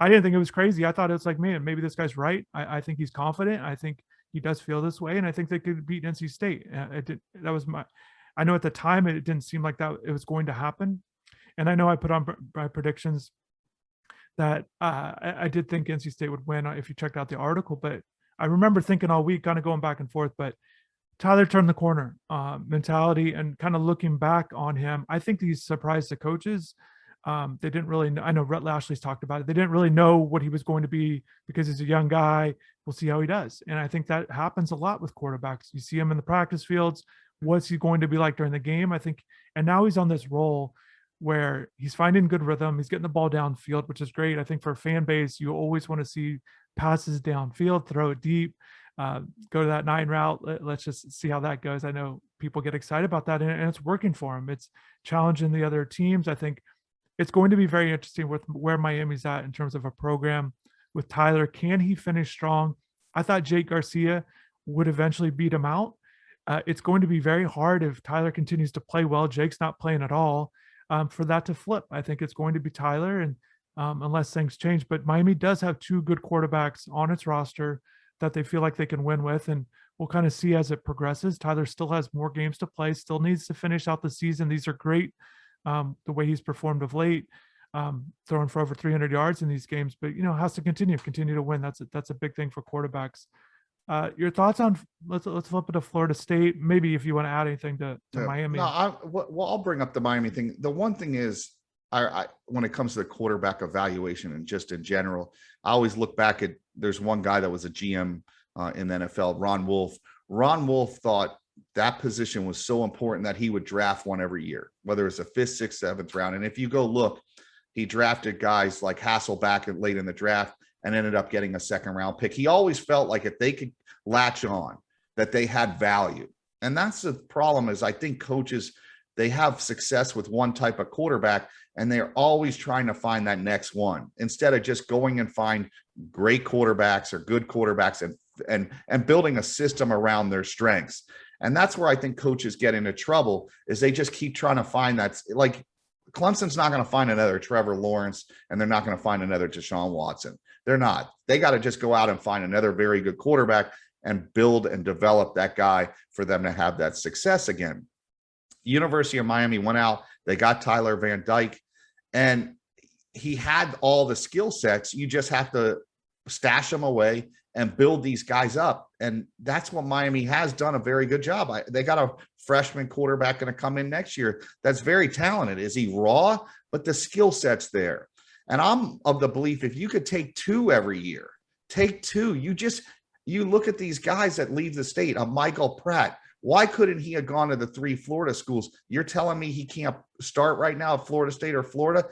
I didn't think it was crazy. I thought it was like, man, maybe this guy's right. I think he's confident. I think he does feel this way. And I think they could beat NC State. I know at the time it didn't seem like that it was going to happen. And I know I put on my predictions that I did think NC State would win if you checked out the article. But I remember thinking all week, kind of going back and forth. But Tyler turned the corner mentality, and kind of looking back on him, I think he surprised the coaches. They didn't really know. I know Rhett Lashley's talked about it. They didn't really know what he was going to be because he's a young guy. We'll see how he does. And I think that happens a lot with quarterbacks. You see him in the practice fields. What's he going to be like during the game? I think, and now he's on this role where he's finding good rhythm. He's getting the ball downfield, which is great. I think for a fan base, you always want to see passes downfield, throw it deep, go to that 9 route. Let's just see how that goes. I know people get excited about that, and it's working for him. It's challenging the other teams. I think it's going to be very interesting with where Miami's at in terms of a program with Tyler. Can he finish strong? I thought Jake Garcia would eventually beat him out. It's going to be very hard if Tyler continues to play well. Jake's not playing at all, for that to flip. I think it's going to be Tyler, and unless things change. But Miami does have 2 good quarterbacks on its roster that they feel like they can win with, and we'll kind of see as it progresses. Tyler still has more games to play, still needs to finish out the season. These are great. The way he's performed of late, throwing for over 300 yards in these games, but has to continue to win. That's a big thing for quarterbacks. Your thoughts on let's flip it to Florida State. Maybe if you want to add anything to Miami. No, I'll bring up the Miami thing. The one thing is, I when it comes to the quarterback evaluation and just in general, I always look back at, there's one guy that was a GM in the NFL, Ron Wolf. Ron Wolf thought that position was so important that he would draft one every year, whether it's a 5th, 6th, 7th round. And if you go look, he drafted guys like Hasselback late in the draft and ended up getting a 2nd round pick. He always felt like if they could latch on, that they had value. And that's the problem is I think coaches, they have success with one type of quarterback and they're always trying to find that next one instead of just going and find great quarterbacks or good quarterbacks and building a system around their strengths. And that's where I think coaches get into trouble is they just keep trying to find that. Like Clemson's not going to find another Trevor Lawrence and they're not going to find another Deshaun Watson. They're not. They got to just go out and find another very good quarterback and build and develop that guy for them to have that success again. University of Miami went out. They got Tyler Van Dyke and he had all the skill sets. You just have to stash them away and build these guys up. And that's what Miami has done a very good job. They got a freshman quarterback going to come in next year that's very talented. Is he raw? But the skill set's there. And I'm of the belief if you could take 2 every year, take 2. You look at these guys that leave the state, a Michael Pratt. Why couldn't he have gone to the 3 Florida schools? You're telling me he can't start right now at Florida State or Florida?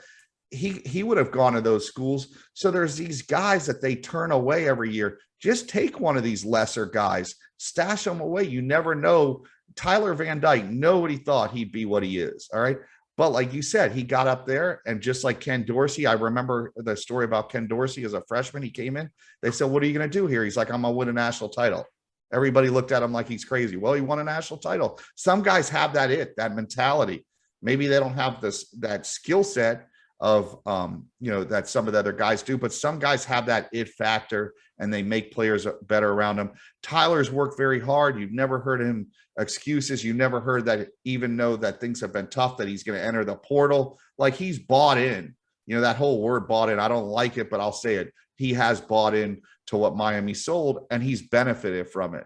He would have gone to those schools. So there's these guys that they turn away every year. Just take one of these lesser guys, stash them away. You never know. Tyler Van Dyke, nobody thought he'd be what he is. All right. But like you said, he got up there and just like Ken Dorsey, I remember the story about Ken Dorsey as a freshman. He came in, they said, what are you going to do here? He's like, I'm going to win a national title. Everybody looked at him like he's crazy. Well, he won a national title. Some guys have that mentality. Maybe they don't have that skill set of, that some of the other guys do, but some guys have that it factor and they make players better around them. Tyler's worked very hard. You've never heard him excuses. You never heard that even know that things have been tough, that he's going to enter the portal. Like he's bought in, that whole word bought in. I don't like it, but I'll say it. He has bought in to what Miami sold and he's benefited from it.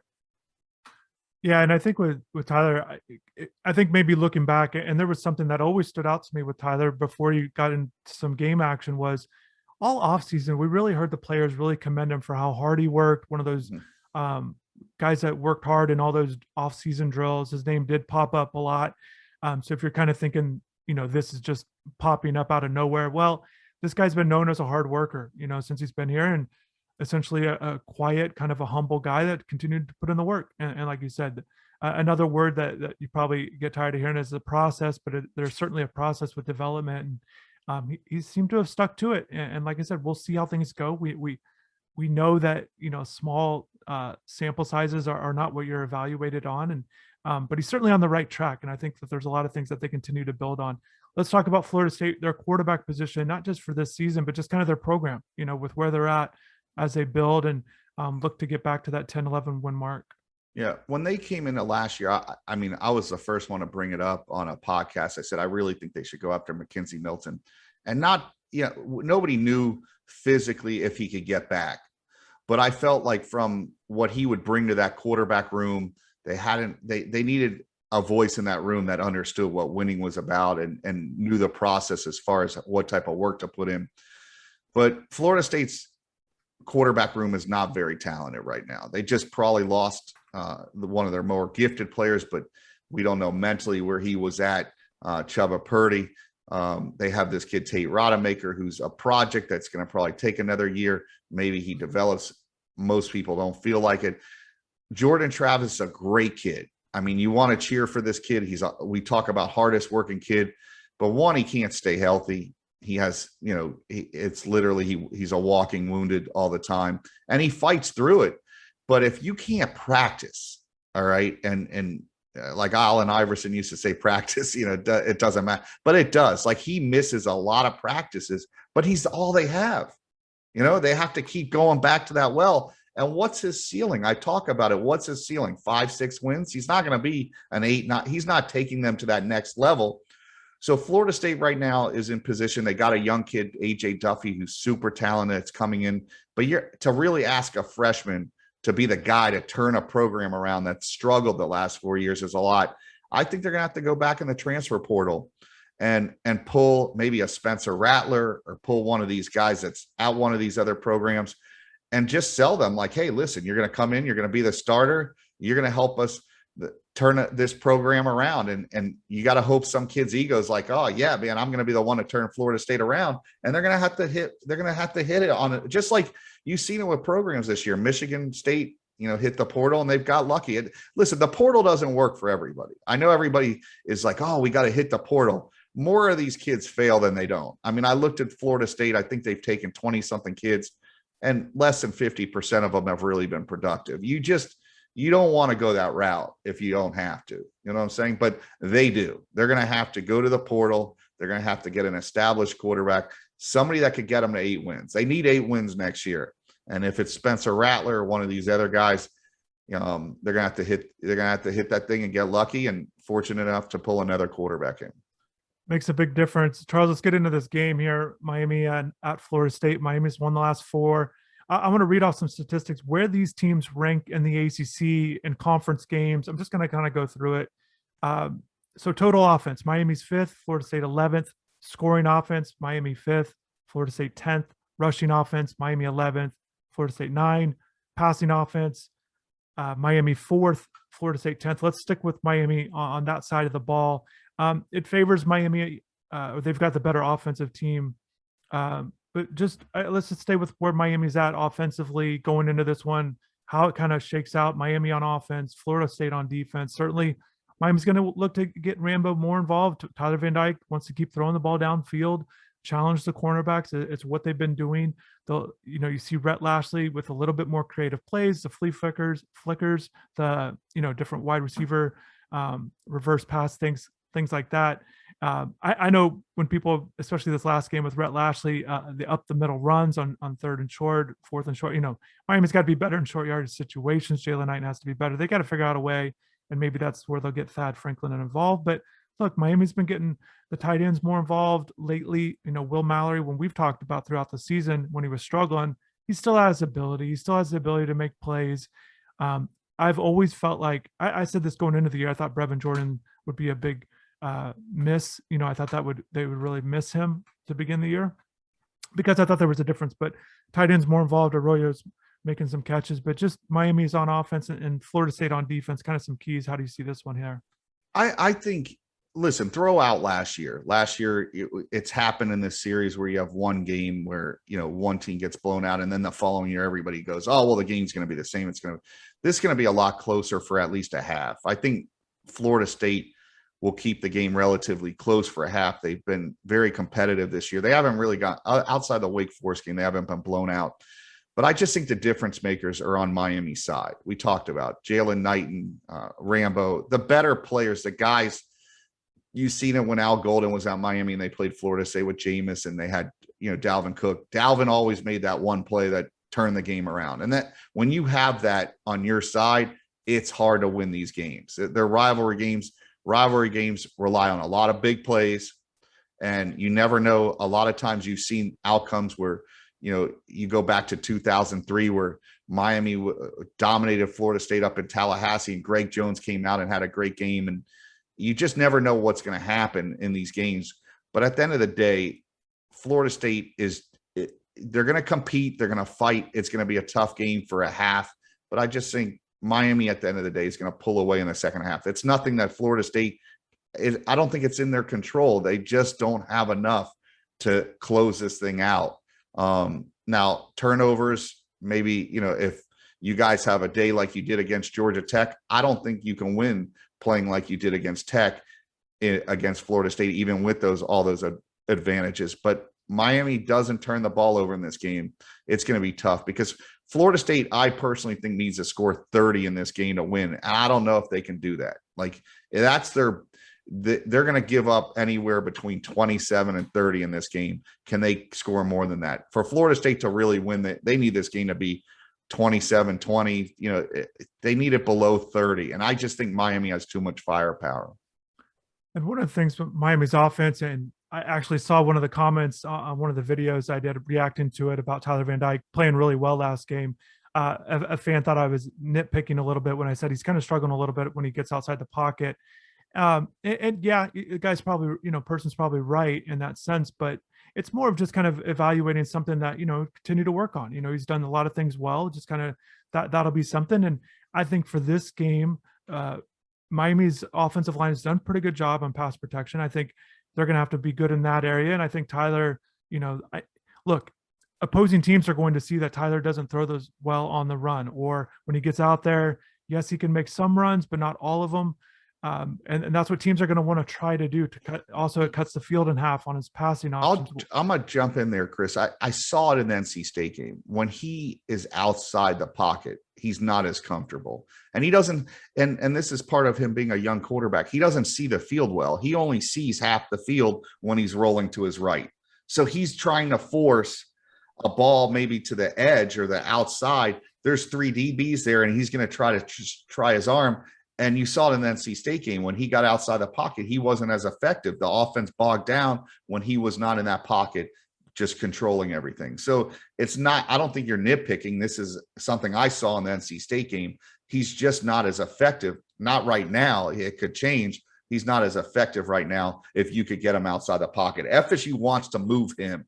Yeah, and I think with Tyler, I think maybe looking back, and there was something that always stood out to me with Tyler before he got into some game action was all offseason, we really heard the players really commend him for how hard he worked. One of those guys that worked hard in all those offseason drills. His name did pop up a lot. So if you're kind of thinking, this is just popping up out of nowhere, well, this guy's been known as a hard worker, since he's been here, and essentially a quiet, kind of a humble guy that continued to put in the work. And like you said, another word that you probably get tired of hearing is the process, but there's certainly a process with development. And he seemed to have stuck to it. And like I said, we'll see how things go. We know that, small sample sizes are not what you're evaluated on. And but he's certainly on the right track. And I think that there's a lot of things that they continue to build on. Let's talk about Florida State, their quarterback position, not just for this season, but just kind of their program, with where they're at as they build and look to get back to that 10-11 win mark. Yeah. When they came into last year, I was the first one to bring it up on a podcast. I said, I really think they should go after McKenzie Milton and not, nobody knew physically if he could get back, but I felt like from what he would bring to that quarterback room, they needed a voice in that room that understood what winning was about and knew the process as far as what type of work to put in. But Florida State's quarterback room is not very talented right now. They just probably lost one of their more gifted players, but we don't know mentally where he was at. Chubba Purdy. They have this kid, Tate Rodemaker, who's a project that's going to probably take another year. Maybe he develops. Most people don't feel like it. Jordan Travis is a great kid. I mean, you want to cheer for this kid. We talk about hardest working kid, but one, he can't stay healthy. He has, it's literally, he's a walking wounded all the time and he fights through it. But if you can't practice, all right. And like Allen Iverson used to say, practice, it doesn't matter, but it does. Like he misses a lot of practices, but he's all they have. They have to keep going back to that well. And what's his ceiling? I talk about it. What's his ceiling? 5-6 wins. He's not going to be an 8. He's not taking them to that next level. So Florida State right now is in position. They got a young kid, AJ Duffy, who's super talented. It's coming in, but to really ask a freshman to be the guy to turn a program around that struggled the last 4 years is a lot. I think they're going to have to go back in the transfer portal and pull maybe a Spencer Rattler or pull one of these guys that's at one of these other programs and just sell them like, hey, listen, you're going to come in, you're going to be the starter, you're going to help us turn this program around. And you got to hope some kid's ego's like, oh yeah, man, I'm going to be the one to turn Florida State around. And they're going to have to hit it on it. Just like you've seen it with programs this year. Michigan State, hit the portal and they've got lucky. Listen, the portal doesn't work for everybody. I know everybody is like, oh, we got to hit the portal. More of these kids fail than they don't. I mean, I looked at Florida State. I think they've taken 20 something kids and less than 50% of them have really been productive. You don't want to go that route if you don't have to, you know what I'm saying? But they do. They're going to have to go to the portal. They're going to have to get an established quarterback, somebody that could get them to 8 wins. They need 8 wins next year. And if it's Spencer Rattler or one of these other guys, they're going to have to hit that thing and get lucky and fortunate enough to pull another quarterback in. Makes a big difference. Charles, let's get into this game here. Miami at Florida State. Miami's won the last 4. I want to read off some statistics where these teams rank in the ACC in conference games. I'm just going to kind of go through it. So total offense, Miami's 5th, Florida State 11th. Scoring offense, Miami 5th, Florida State 10th. Rushing offense, Miami 11th, Florida State 9. Passing offense, Miami 4th, Florida State 10th. Let's stick with Miami on that side of the ball. It favors Miami. They've got the better offensive team. But just let's just stay with where Miami's at offensively going into this one, how it kind of shakes out. Miami on offense, Florida State on defense. Certainly, Miami's going to look to get Rambo more involved. Tyler Van Dyke wants to keep throwing the ball downfield, challenge the cornerbacks. It's what they've been doing. You see Rhett Lashley with a little bit more creative plays, the flea flickers, the different wide receiver, reverse pass things like that. I know when people, especially this last game with Rhett Lashley, the up the middle runs on 3rd and short, 4th and short, Miami's got to be better in short yardage situations. Jalen Knight has to be better. They got to figure out a way, and maybe that's where they'll get Thad Franklin involved. But look, Miami's been getting the tight ends more involved lately. Will Mallory, when we've talked about throughout the season, when he was struggling, he still has ability. He still has the ability to make plays. I've always felt like, I said this going into the year, I thought Brevin Jordan would be a big miss. I thought they would really miss him to begin the year because I thought there was a difference. But tight ends more involved. Arroyo's making some catches, but just Miami's on offense and Florida State on defense. Kind of some keys. How do you see this one here? I think. Listen, throw out last year. Last year, it's happened in this series where you have one game where one team gets blown out, and then the following year everybody goes, "Oh, well, the game's going to be the same." This is going to be a lot closer for at least a half. I think Florida State will keep the game relatively close for a half. They've been very competitive this year. They haven't really got outside the Wake Forest game. They haven't been blown out. But I just think the difference makers are on Miami's side. We talked about Jalen Knight and Rambo, the better players, the guys. You've seen it when Al Golden was at Miami and they played Florida State with Jameis and they had, Dalvin Cook. Dalvin always made that one play that turned the game around. And that when you have that on your side, it's hard to win these games. They're rivalry games. Rivalry games rely on a lot of big plays, and you never know. A lot of times you've seen outcomes where, you go back to 2003 where Miami dominated Florida State up in Tallahassee and Greg Jones came out and had a great game. And you just never know what's going to happen in these games. But at the end of the day, Florida State they're going to compete. They're going to fight. It's going to be a tough game for a half. But I just think Miami at the end of the day is going to pull away in the second half. It's nothing that Florida State I don't think it's in their control. They just don't have enough to close this thing out. Now turnovers, maybe, if you guys have a day like you did against Georgia Tech, I don't think you can win playing like you did against Tech against Florida State, even with all those advantages. But Miami doesn't turn the ball over in this game. It's going to be tough because Florida State, I personally think, needs to score 30 in this game to win. And I don't know if they can do that. Like they're going to give up anywhere between 27 and 30 in this game. Can they score more than that? For Florida State to really win, they need this game to be 27-20. They need it below 30. And I just think Miami has too much firepower. And one of the things with Miami's offense, and I actually saw one of the comments on one of the videos I did reacting to it about Tyler Van Dyke playing really well last game. A fan thought I was nitpicking a little bit when I said he's kind of struggling a little bit when he gets outside the pocket. And yeah, the guy's probably, person's probably right in that sense, but it's more of just kind of evaluating something that, continue to work on. He's done a lot of things well, just kind of that'll be something. And I think for this game, uh, Miami's offensive line has done a pretty good job on pass protection. I think they're going to have to be good in that area. And I think Tyler, look, opposing teams are going to see that Tyler doesn't throw those well on the run, or when he gets out there, yes, he can make some runs, but not all of them. And that's what teams are going to want to try to do to cut. Also, it cuts the field in half on his passing options. I'm gonna jump in there, Chris. I saw it in the NC State game. When he is outside the pocket, he's not as comfortable, and he doesn't. And this is part of him being a young quarterback. He doesn't see the field well. He only sees half the field when he's rolling to his right. So he's trying to force a ball maybe to the edge or the outside. There's three DBs there, and he's going to try to try his arm. And you saw it in the NC State game when he got outside the pocket, he wasn't as effective. The offense bogged down when he was not in that pocket, just controlling everything. So it's not, I don't think you're nitpicking. This is something I saw in the NC State game. He's just not as effective. Not right now. It could change. He's not as effective right now if you could get him outside the pocket. FSU wants to move him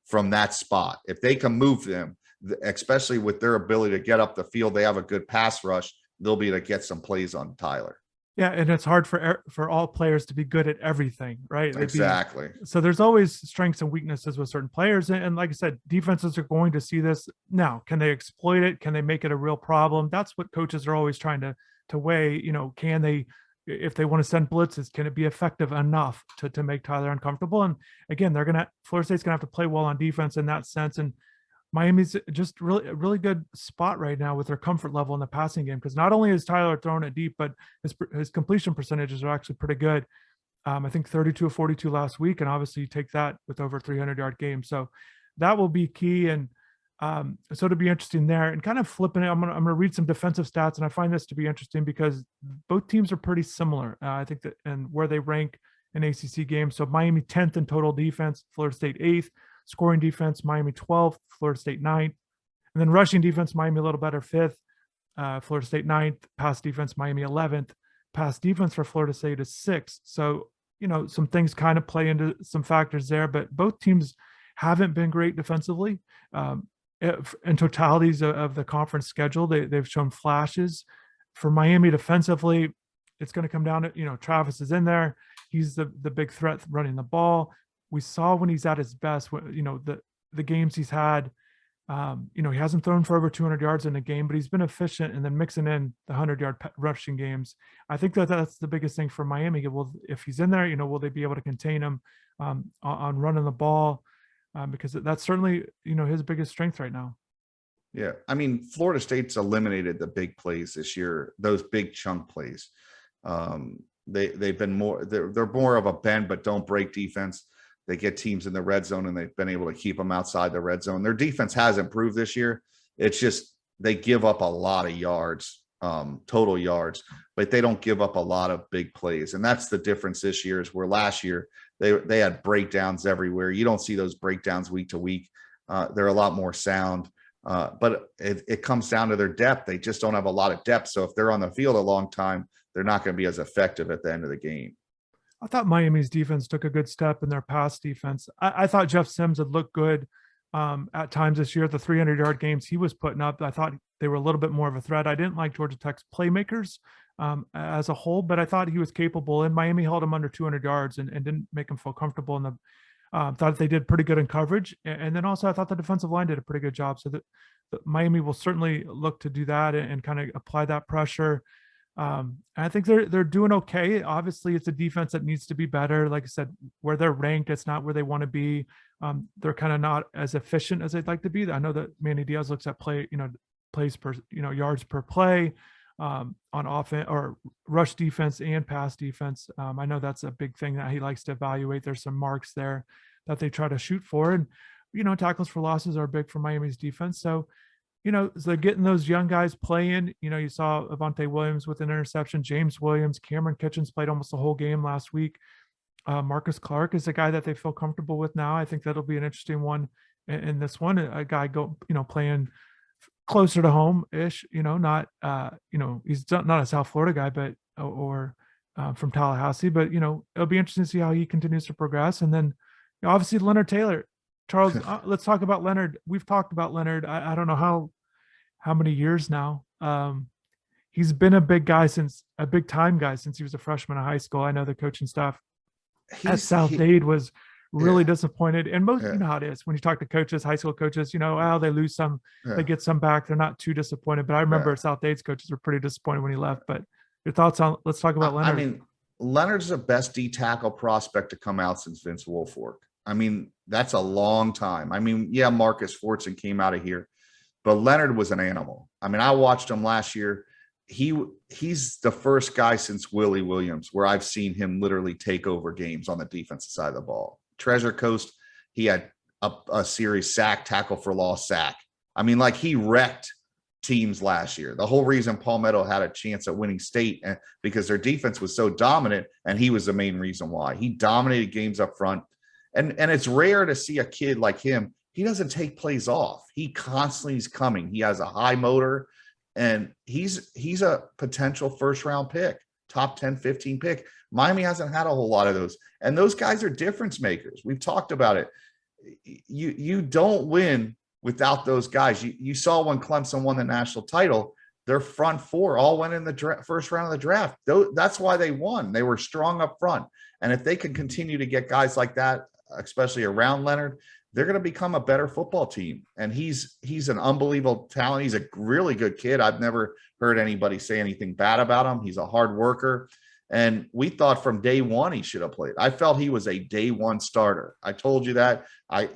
from that spot. If they can move them, especially with their ability to get up the field, they have a good pass rush. They'll be able to get some plays on Tyler. Yeah, and it's hard for all players to be good at everything, right? Exactly. So there's always strengths and weaknesses with certain players, and like I said, defenses are going to see this. Now, can they exploit it? Can they make it a real problem? That's what coaches are always trying to weigh. Can they, if they want to send blitzes, can it be effective enough to make Tyler uncomfortable? And again, Florida State's gonna have to play well on defense in that sense. And Miami's just really a really good spot right now with their comfort level in the passing game, because not only is Tyler throwing it deep, but his completion percentages are actually pretty good. I think 32 of 42 last week, and obviously you take that with over 300-yard games. So that will be key. And so it'll be interesting there. And kind of flipping it, I'm gonna read some defensive stats, and I find this to be interesting because both teams are pretty similar. I think that and where they rank in ACC games. So Miami 10th in total defense, Florida State 8th. Scoring defense, Miami 12th, Florida State 9th. And then rushing defense, Miami a little better, 5th, Florida State 9th. Pass defense, Miami 11th. Pass defense for Florida State is 6th. So, some things kind of play into some factors there, but both teams haven't been great defensively. In totalities of the conference schedule, they've shown flashes. For Miami defensively, it's going to come down to, Travis is in there. He's the big threat running the ball. We saw when he's at his best, the games he's had, he hasn't thrown for over 200 yards in a game, but he's been efficient, and then mixing in the 100-yard rushing games. I think that's the biggest thing for Miami. Well, if he's in there, will they be able to contain him on running the ball? Because that's certainly, his biggest strength right now. Yeah. I mean, Florida State's eliminated the big plays this year, those big chunk plays. They've been they're more of a bend but don't break defense. They get teams in the red zone, and they've been able to keep them outside the red zone. Their defense has improved this year. It's just they give up a lot of yards, total yards, but they don't give up a lot of big plays. And that's the difference this year, is where last year they had breakdowns everywhere. You don't see those breakdowns week to week. They're a lot more sound, but it comes down to their depth. They just don't have a lot of depth. So if they're on the field a long time, they're not going to be as effective at the end of the game. I thought Miami's defense took a good step in their pass defense. I thought Jeff Sims had looked good at times this year. The 300-yard games he was putting up, I thought they were a little bit more of a threat. I didn't like Georgia Tech's playmakers as a whole, but I thought he was capable. And Miami held him under 200 yards and didn't make him feel comfortable. In the thought they did pretty good in coverage. And then also I thought the defensive line did a pretty good job. So that Miami will certainly look to do that and kind of apply that pressure. I think they're doing okay. Obviously, it's a defense that needs to be better. Like I said, where they're ranked, it's not where they want to be. They're kind of not as efficient as they'd like to be. I know that Manny Diaz looks at plays per, yards per play on offense or rush defense and pass defense. I know that's a big thing that he likes to evaluate. There's some marks there that they try to shoot for, and tackles for losses are big for Miami's defense. So. So getting those young guys playing, you saw Avante Williams with an interception, James Williams, Cameron Kitchens played almost the whole game last week. Marcus Clark is a guy that they feel comfortable with now. I think that'll be an interesting one in this one. A guy playing closer to home ish, not, he's not a South Florida guy, but, or from Tallahassee. But it'll be interesting to see how he continues to progress. And then obviously Leonard Taylor, Charles. Let's talk about Leonard. We've talked about Leonard. I don't know how many years now. He's been a big time guy since he was a freshman in high school. I know the coaching staff at South Dade was really disappointed. And most, you know how it is when you talk to coaches, high school coaches, they lose some, they get some back. They're not too disappointed. But I remember South Dade's coaches were pretty disappointed when he left. But your thoughts on, let's talk about Leonard. I mean, Leonard's the best D tackle prospect to come out since Vince Wilfork. I mean, that's a long time. I mean, yeah, Marcus Fortson came out of here, but Leonard was an animal. I mean, I watched him last year. He's the first guy since Willie Williams where I've seen him literally take over games on the defensive side of the ball. Treasure Coast, he had a series sack, tackle for loss, sack. I mean, like he wrecked teams last year. The whole reason Palmetto had a chance at winning state because their defense was so dominant, and he was the main reason why. He dominated games up front. And it's rare to see a kid like him. He doesn't take plays off. He constantly is coming. He has a high motor. And he's a potential first-round pick, top 10, 15 pick. Miami hasn't had a whole lot of those. And those guys are difference makers. We've talked about it. You don't win without those guys. You saw when Clemson won the national title, their front four all went in the first round of the draft. That's why they won. They were strong up front. And if they can continue to get guys like that, especially around Leonard, they're going to become a better football team. And he's an unbelievable talent. He's a really good kid. I've never heard anybody say anything bad about him. He's a hard worker. And we thought from day one he should have played. I felt he was a day one starter. I told you that.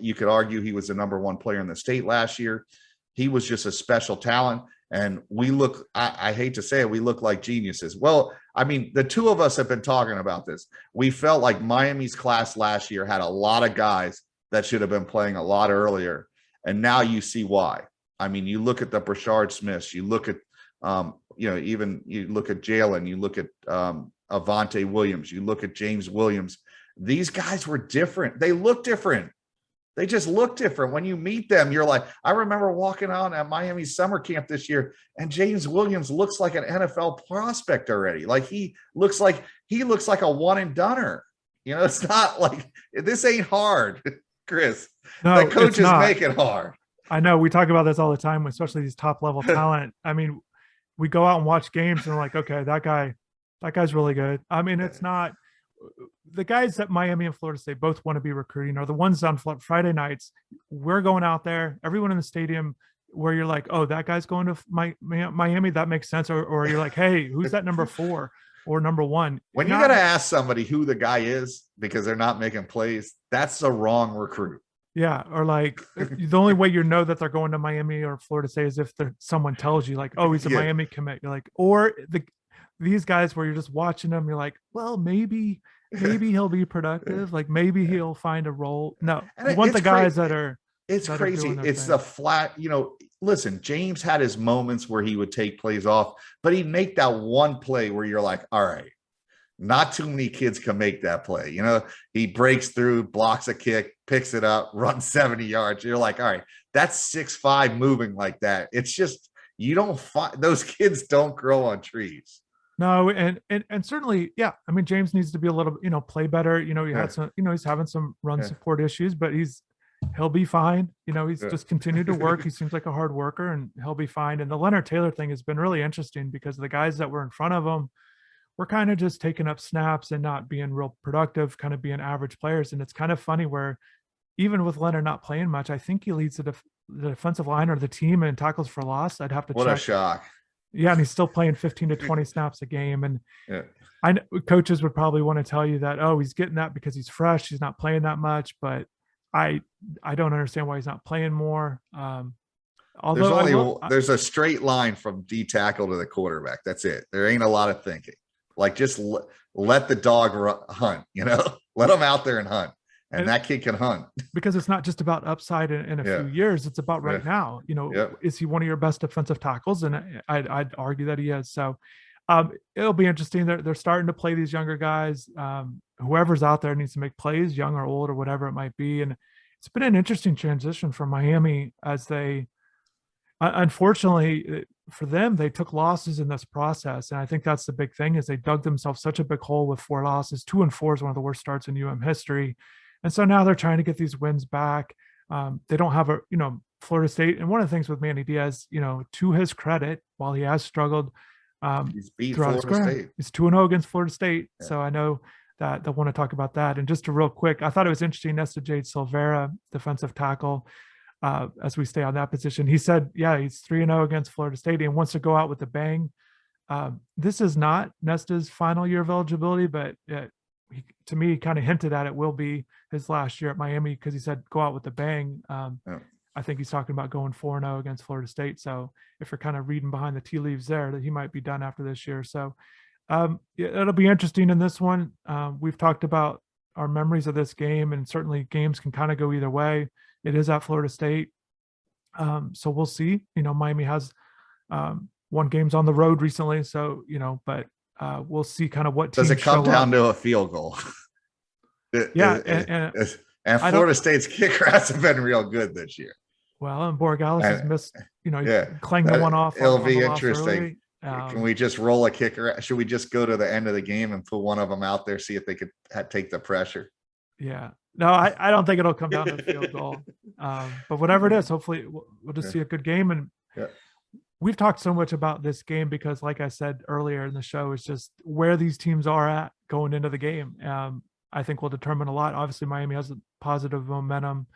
You could argue he was the number one player in the state last year. He was just a special talent. And we look, I hate to say it, we look like geniuses. Well, I mean, the two of us have been talking about this. We felt like Miami's class last year had a lot of guys that should have been playing a lot earlier. And now you see why. I mean, you look at the Brashard Smiths, you look at, even you look at Jalen, you look at Avante Williams, you look at James Williams. These guys were different. They look different. They just look different. When you meet them, you're like, I remember walking on at Miami summer camp this year, and James Williams looks like an NFL prospect already. Like he looks like a one and doneer. It's not like this ain't hard. Chris, no, the coaches make it hard. I know we talk about this all the time, especially these top level talent. I mean, we go out and watch games and we're like, okay, that guy's really good. I mean, it's not the guys that Miami and Florida State both want to be recruiting are the ones on Friday nights. We're going out there, everyone in the stadium where you're like, oh, that guy's going to Miami. That makes sense. Or you're like, hey, who's that number 4? Or number 1. When you got to ask somebody who the guy is because they're not making plays, that's the wrong recruit. Yeah. Or like the only way that they're going to Miami or Florida State is if someone tells you like, oh, he's a Miami commit. You're like, or these guys where you're just watching them, you're like, well, maybe he'll be productive. Like maybe he'll find a role. No, you want the guys that are. It's crazy. It's the flat, listen, James had his moments where he would take plays off, but he'd make that one play where you're like, all right, not too many kids can make that play. He breaks through, blocks a kick, picks it up, runs 70 yards. You're like, all right, that's 6'5" moving like that. It's just, you don't find those kids don't grow on trees. No, and certainly, yeah. I mean, James needs to be a little, play better. He had some, he's having some run support issues, but he'll be fine. He's just continued to work. He seems like a hard worker, and he'll be fine. And the Leonard Taylor thing has been really interesting because the guys that were in front of him were kind of just taking up snaps and not being real productive, kind of being average players. And it's kind of funny where even with Leonard not playing much, I think he leads the defensive line or the team in tackles for loss. I'd have to check. What a shock. Yeah, and he's still playing 15 to 20 snaps a game. And I know coaches would probably want to tell you that, oh, he's getting that because he's fresh. He's not playing that much, but I don't understand why he's not playing more. Although there's a straight line from D tackle to the quarterback. That's it. There ain't a lot of thinking. Like just let the dog hunt. Let him out there and hunt, and that kid can hunt. Because it's not just about upside in a few years. It's about right now. Is he one of your best defensive tackles? And I'd argue that he is. So it'll be interesting. They're starting to play these younger guys. Whoever's out there needs to make plays, young or old or whatever it might be. And it's been an interesting transition for Miami as they Unfortunately for them, they took losses in this process, and I think that's the big thing is they dug themselves such a big hole with 4 losses. 2-4 is one of the worst starts in history, and so now they're trying to get these wins back. They don't have Florida State, and one of the things with Manny Diaz, to his credit, while he has struggled He's beat throughout his Florida career, State. he's 2-0 against Florida State. Yeah. So I know that they'll want to talk about that. And just a real quick, I thought it was interesting. Nesta Jade Silvera, defensive tackle, as we stay on that position, he said, yeah, he's 3-0 against Florida State and wants to go out with a bang. This is not Nesta's final year of eligibility, but to me, he kind of hinted at it will be his last year at Miami because he said go out with a bang. Yeah. I think he's talking about going 4-0 against Florida State. So if you're kind of reading behind the tea leaves there, that he might be done after this year. So it'll be interesting in this one. We've talked about our memories of this game, and certainly games can kind of go either way. It is at Florida State. So we'll see. Miami has won games on the road recently. So, but we'll see kind of what does it come down up. to a field goal. Yeah. And Florida State's kicker hasn't been real good this year. Well, and Borregales has missed, clanged the one off. It'll be interesting. Can we just roll a kicker? Should we just go to the end of the game and put one of them out there, see if they could take the pressure? Yeah. No, I don't think it'll come down to a field goal. But whatever it is, hopefully we'll just see a good game. And we've talked so much about this game because, like I said earlier in the show, it's just where these teams are at going into the game. I think will determine a lot. Obviously, Miami has a positive momentum,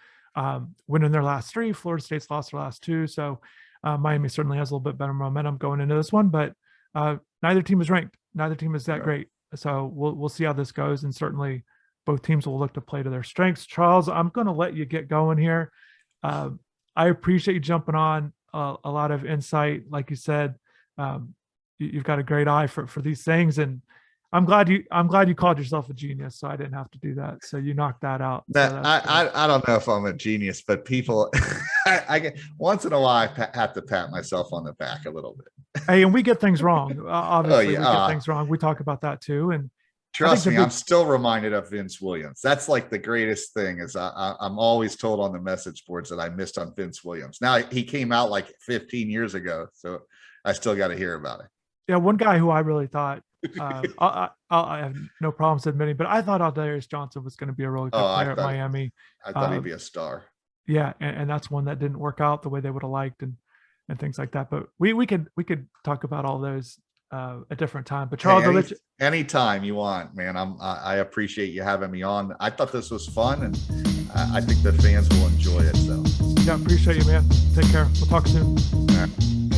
winning their last 3. Florida State's lost their last 2. So Miami certainly has a little bit better momentum going into this one, but neither team is ranked. Neither team is that great. So we'll see how this goes. And certainly both teams will look to play to their strengths. Charles, I'm going to let you get going here. I appreciate you jumping on a lot of insight. Like you said, you've got a great eye for these things, and I'm glad you called yourself a genius, so I didn't have to do that. So you knocked that out. I don't know if I'm a genius, but people, I get once in a while I have to pat myself on the back a little bit. Hey, and we get things wrong. Obviously, we get things wrong. We talk about that too. And trust me, I'm still reminded of Vince Williams. That's like the greatest thing is I'm always told on the message boards that I missed on Vince Williams. Now he came out like 15 years ago, so I still got to hear about it. Yeah, one guy who I really thought I have no problems admitting, but I thought Aldarius Johnson was going to be a really good player at Miami. I thought he'd be a star. Yeah, and that's one that didn't work out the way they would have liked, and things like that. But we could talk about all those a different time. But Charles, anytime you want, man. I appreciate you having me on. I thought this was fun, and I think the fans will enjoy it. So yeah, appreciate you, man. Take care. We'll talk soon. All right.